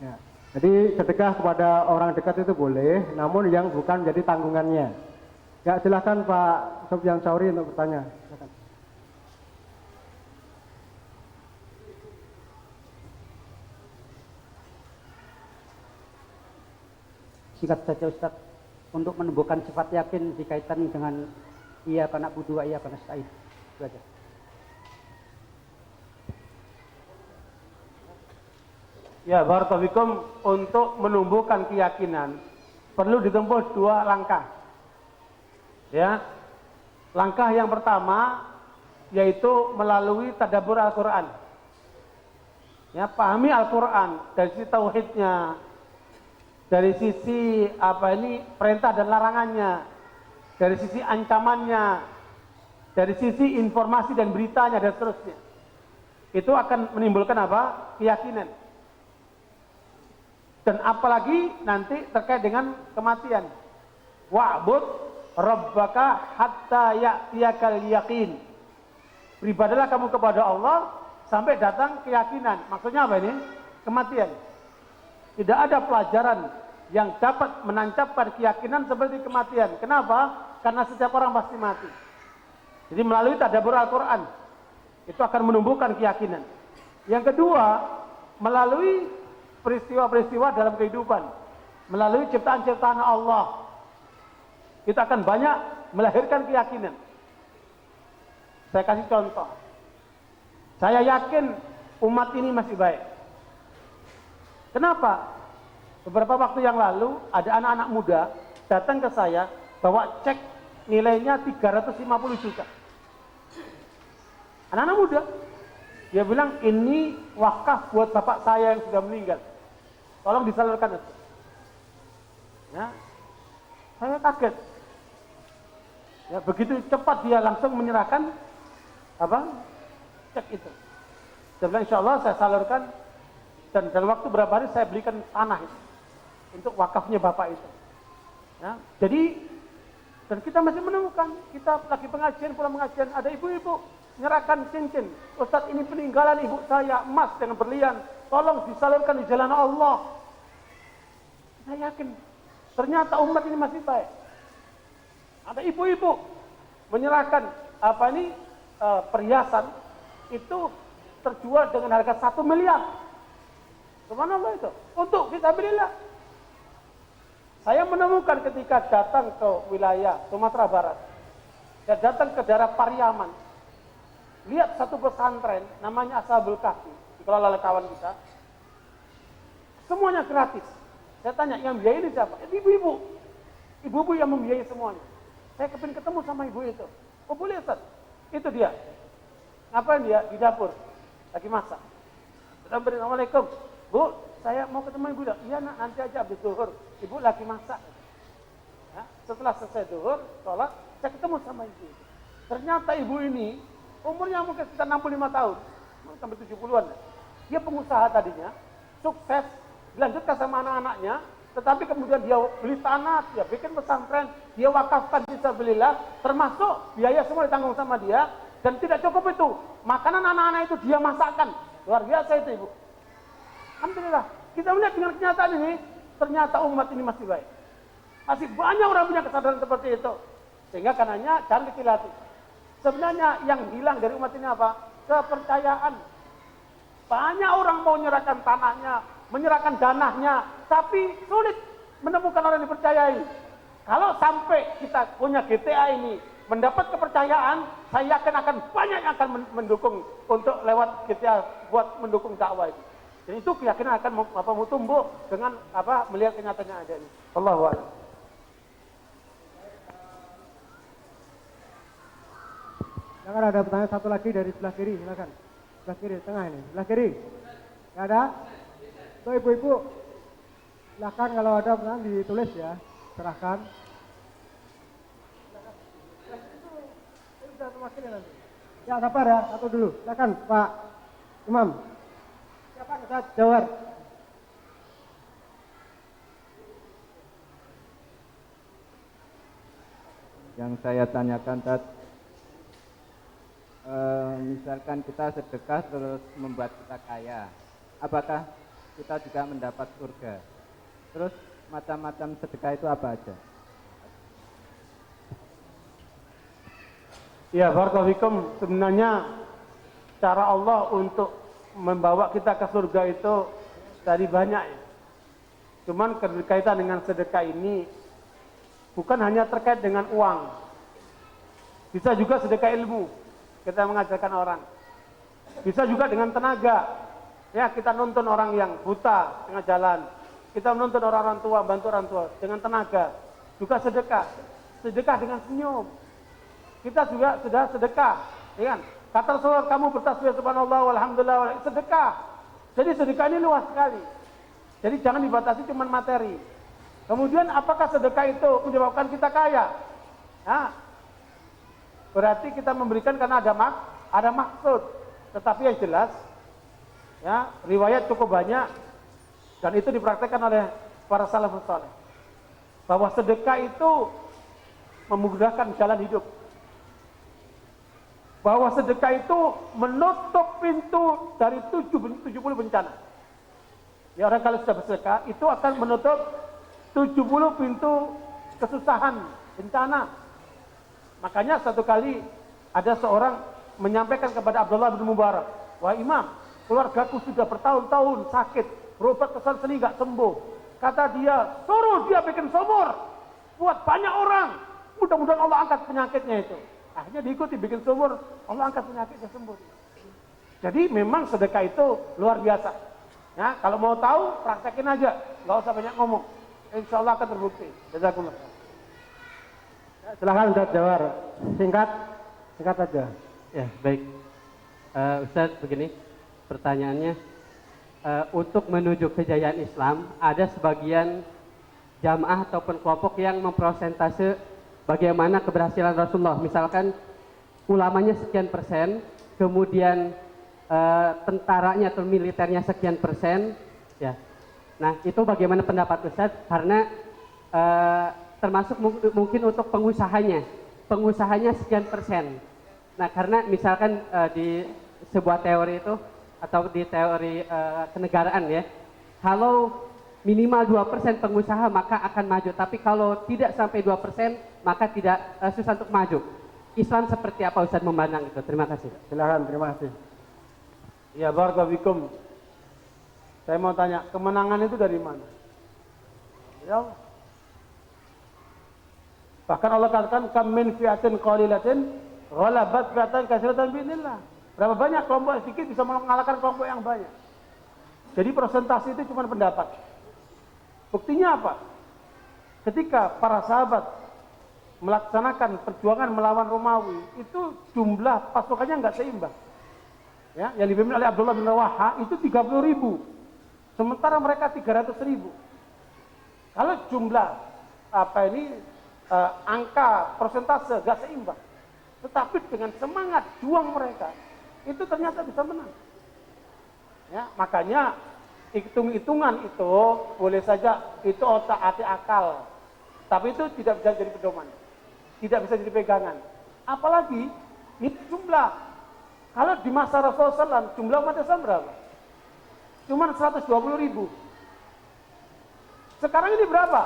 Ya. Jadi sedekah kepada orang dekat itu boleh, namun yang bukan menjadi tanggungannya. Ya, silakan Pak Sofyan Sauri untuk bertanya. Silakan. Singkat saja Ustaz, untuk menumbuhkan sifat yakin dikaitan dengan iyyaka na'budu wa iyyaka nasta'in. Itu aja. Ya, barakallahu fikum, untuk menumbuhkan keyakinan perlu ditempuh 2 langkah. Ya. Langkah yang pertama yaitu melalui tadabbur Al-Qur'an. Ya, pahami Al-Qur'an dari sisi tauhidnya, dari sisi perintah dan larangannya, dari sisi ancamannya, dari sisi informasi dan beritanya dan seterusnya. Itu akan menimbulkan keyakinan. Dan apalagi nanti terkait dengan kematian. Wa'bud rabbaka hatta ya'tiyakal yaqin. Beribadalah kamu kepada Allah sampai datang keyakinan. Maksudnya apa ini? Kematian. Tidak ada pelajaran yang dapat menancapkan keyakinan seperti kematian. Kenapa? Karena setiap orang pasti mati. Jadi melalui tadabbur Al-Quran itu akan menumbuhkan keyakinan. Yang kedua, melalui peristiwa-peristiwa dalam kehidupan, melalui ciptaan-ciptaan Allah, kita akan banyak melahirkan keyakinan. Saya kasih contoh. Saya yakin umat ini masih baik. Kenapa? Beberapa waktu yang lalu ada anak-anak muda datang ke saya bawa cek nilainya 350 juta. Anak-anak muda. Dia bilang ini wakaf buat bapak saya yang sudah meninggal. Tolong disalurkan itu. Ya. Saya kaget. Ya, begitu cepat dia langsung menyerahkan cek itu. Saya bilang insya Allah saya salurkan dan dalam waktu berapa hari saya belikan tanah itu untuk wakafnya bapak itu. Ya, jadi dan kita masih menemukan, kita lagi pengajian, pulang pengajian, ada ibu-ibu menyerahkan cincin. Ustaz, ini peninggalan ibu saya, emas dengan berlian, tolong disalurkan di jalan Allah. Saya yakin ternyata umat ini masih baik. Ada ibu-ibu menyerahkan perhiasan itu terjual dengan harga 1 miliar. Subhanallah itu. Untuk fisabilillah. Saya menemukan ketika datang ke wilayah Sumatera Barat, dan datang ke daerah Pariaman, lihat satu pesantren namanya Ashabul Kahfi, dikelola oleh kawan kita. Semuanya gratis. Saya tanya, yang biayai ini siapa? Ibu-ibu. Ibu-ibu yang membiayai semuanya. Saya kepingin ketemu sama ibu itu. Oh boleh Ustaz. Itu dia. Ngapain dia? Di dapur. Lagi masak. Assalamualaikum. Bu, saya mau ketemu ibu. Iya nak, nanti aja habis zuhur. Ibu lagi masak. Ya, setelah selesai zuhur, sholat, saya ketemu sama ibu. Ternyata ibu ini umurnya mungkin sekitar 65 tahun. Sampai 70-an. Dia pengusaha tadinya. Sukses. Dilanjutkan sama anak-anaknya. Tetapi kemudian dia beli tanah, dia bikin pesantren, dia wakafkan fisabilillah, termasuk biaya semua ditanggung sama dia, dan tidak cukup itu, makanan anak-anak itu dia masakkan. Luar biasa itu ibu. Alhamdulillah, kita melihat dengan kenyataan ini, ternyata umat ini masih baik. Masih banyak orang punya kesadaran seperti itu. Sehingga karenanya jangan kecil hati. Sebenarnya yang hilang dari umat ini apa? Kepercayaan. Banyak orang mau menyerahkan tanahnya, menyerahkan danahnya, tapi sulit menemukan orang yang dipercayai. Kalau sampai kita punya GTA ini mendapat kepercayaan, saya yakin akan banyak yang akan mendukung untuk lewat GTA buat mendukung dakwah itu. Dan itu keyakinan akan mau tumbuh dengan melihat kenyataan yang ada ini. Allahu a'lam. Silakan, ada pertanyaan satu lagi dari sebelah kiri, silakan. Sebelah kiri, tengah ini. Sebelah kiri. Nggak ada? Tuh ibu-ibu, silakan kalau ada pertanyaan ditulis ya, serahkan. Ya sabar ya, satu dulu. Silakan Pak Imam. Siapa Ustaz Jawar? Yang saya tanyakan tadi, misalkan kita sedekah terus membuat kita kaya, apakah kita juga mendapat surga? Terus macam-macam sedekah itu apa aja? Ya, barakallahu fikum. Sebenarnya cara Allah untuk membawa kita ke surga itu tadi banyak ya. Cuman berkaitan dengan sedekah ini bukan hanya terkait dengan uang. Bisa juga sedekah ilmu. Kita mengajarkan orang. Bisa juga dengan tenaga. Ya, kita nonton orang yang buta tengah jalan. Kita menuntun orang tua, bantu orang tua dengan tenaga. Juga sedekah. Sedekah dengan senyum. Kita juga sudah sedekah, ya kan? Kata Rasulullah, kamu bertasbih subhanallah walhamdulillah, sedekah. Jadi sedekah ini luas sekali. Jadi jangan dibatasi cuma materi. Kemudian apakah sedekah itu menyebabkan kita kaya? Nah, berarti kita memberikan karena ada maksud. Tetapi yang jelas, ya, riwayat cukup banyak dan itu dipraktekkan oleh para salafus saleh. Bahwa sedekah itu memudahkan jalan hidup. Bahwa sedekah itu menutup pintu dari 70 bencana. Ya, orang kalau sudah bersedekah itu akan menutup 70 pintu kesusahan, bencana. Makanya satu kali ada seorang menyampaikan kepada Abdullah bin Mubarak, wahai Imam, keluargaku sudah bertahun-tahun sakit, berobat kesana sini nggak sembuh. Kata dia, suruh dia bikin sumur, buat banyak orang, mudah-mudahan Allah angkat penyakitnya itu. Akhirnya diikuti bikin sumur, Allah angkat penyakitnya sembuh. Jadi memang sedekah itu luar biasa. Ya, kalau mau tahu, praktekin aja, nggak usah banyak ngomong. Insya Allah akan terbukti. Jazakumullah. Silahkan Ustaz Jawar, singkat aja. Ya, baik. Ustaz, begini pertanyaannya. Untuk menuju kejayaan Islam, ada sebagian jamaah ataupun kelompok yang memprosentase bagaimana keberhasilan Rasulullah. Misalkan ulamanya sekian persen, kemudian tentaranya atau militernya sekian persen. Ya. Nah, itu bagaimana pendapat Ustaz? Karena termasuk mungkin untuk pengusahanya sekian persen. Nah, karena misalkan di sebuah teori itu atau di teori kenegaraan ya, kalau minimal 2% pengusaha maka akan maju, tapi kalau tidak sampai 2% maka tidak susah untuk maju. Islam seperti apa Ustaz memandang itu? Terima kasih. Silakan, terima kasih. Ya, barakallahu. Saya mau tanya, kemenangan itu dari mana? Ya Allah. Bahkan Allah katakan, kam min fi'atin qalilatin ghalabat fi'atan katsiratan bi'idznillah. Berapa banyak kelompok sedikit bisa mengalahkan kelompok yang banyak. Jadi presentasi itu cuma pendapat. Buktinya apa? Ketika para sahabat melaksanakan perjuangan melawan Romawi, itu jumlah pasukannya nggak seimbang. Ya, yang dipimpin oleh Abdullah bin Rawaha itu 30.000. Sementara mereka 300.000. Kalau jumlah angka persentase gak seimbang, tetapi dengan semangat juang mereka itu ternyata bisa menang. Ya, makanya hitung-hitungan itu boleh saja itu otak-atik akal, tapi itu tidak bisa jadi pedoman, tidak bisa jadi pegangan. Apalagi ini jumlah. Kalau di masa Rasulullah SAW jumlah umat Islam berapa? Cuman 120.000. Sekarang ini berapa?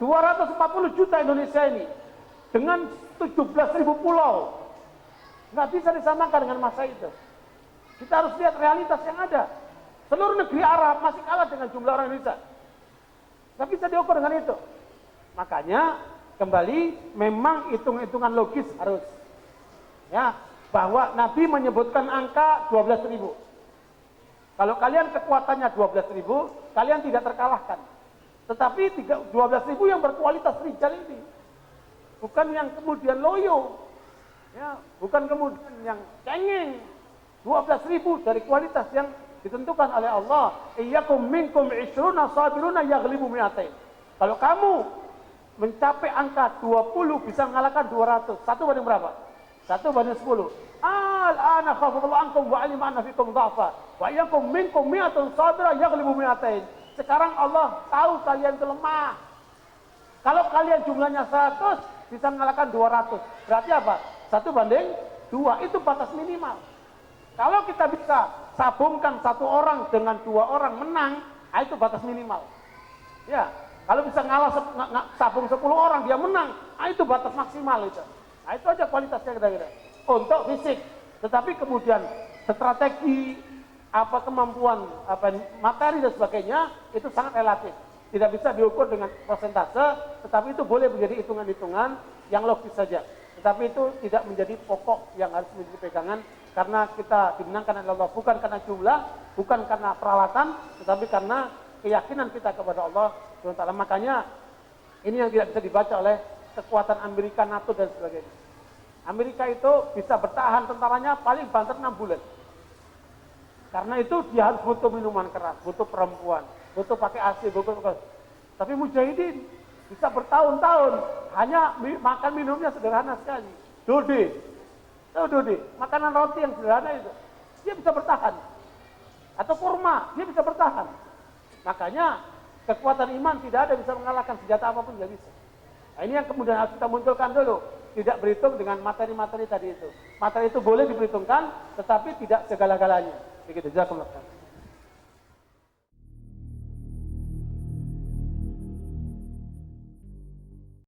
240 juta Indonesia ini dengan 17.000 pulau. Nggak bisa disamakan dengan masa itu. Kita harus lihat realitas yang ada. Seluruh negeri Arab masih kalah dengan jumlah orang Indonesia. Nggak bisa diukur dengan itu. Makanya kembali memang hitung-hitungan logis harus. Ya, bahwa Nabi menyebutkan angka 12.000. Kalau kalian kekuatannya 12.000, kalian tidak terkalahkan. Tetapi 12.000 yang berkualitas rijal ini, bukan yang kemudian loyo, ya, bukan kemudian yang cengeng. 12.000 dari kualitas yang ditentukan oleh Allah. Iyyakum minkum 'ishruna sabiruna yaghlibu mi'atain. Kalau kamu mencapai angka 20 bisa mengalahkan 200. Satu banding berapa? 1 banding 10. Al-ana khafadallahu ankum wa 'alima anna fikum dha'fa wa iyyakum minkum mi'atun sabira yaghlibu mi'atain. Sekarang Allah tahu kalian itu lemah. Kalau kalian jumlahnya 100 bisa mengalahkan 200. Berarti apa? 1 banding 2 itu batas minimal. Kalau kita bisa sabungkan 1 orang dengan 2 orang menang, itu batas minimal. Ya, kalau bisa sabung 10 orang dia menang, itu batas maksimal itu. Itu aja kualitasnya kira-kira. Untuk fisik, tetapi kemudian strategi, kemampuan, materi dan sebagainya itu sangat relatif. Tidak bisa diukur dengan persentase, tetapi itu boleh menjadi hitungan-hitungan yang logis saja. Tetapi itu tidak menjadi pokok yang harus menjadi pegangan, karena kita dimenangkan oleh Allah bukan karena jumlah, bukan karena peralatan, tetapi karena keyakinan kita kepada Allah SWT. Makanya ini yang tidak bisa dibaca oleh kekuatan Amerika, NATO dan sebagainya. Amerika itu bisa bertahan tentaranya paling banter 6 bulan. Karena itu dia harus butuh minuman keras, butuh perempuan, butuh pakai AC, butuh. Tapi mujahidin bisa bertahun-tahun hanya makan minumnya sederhana sekali. Dode. Tahu dode? Makanan roti yang sederhana itu. Dia bisa bertahan. Atau kurma, dia bisa bertahan. Makanya kekuatan iman tidak ada bisa mengalahkan senjata apapun, tidak bisa. Nah, ini yang kemudian harus kita munculkan dulu. Tidak berhitung dengan materi-materi tadi itu. Materi itu boleh diperhitungkan, tetapi tidak segala-galanya. Begitu, jazakumullah.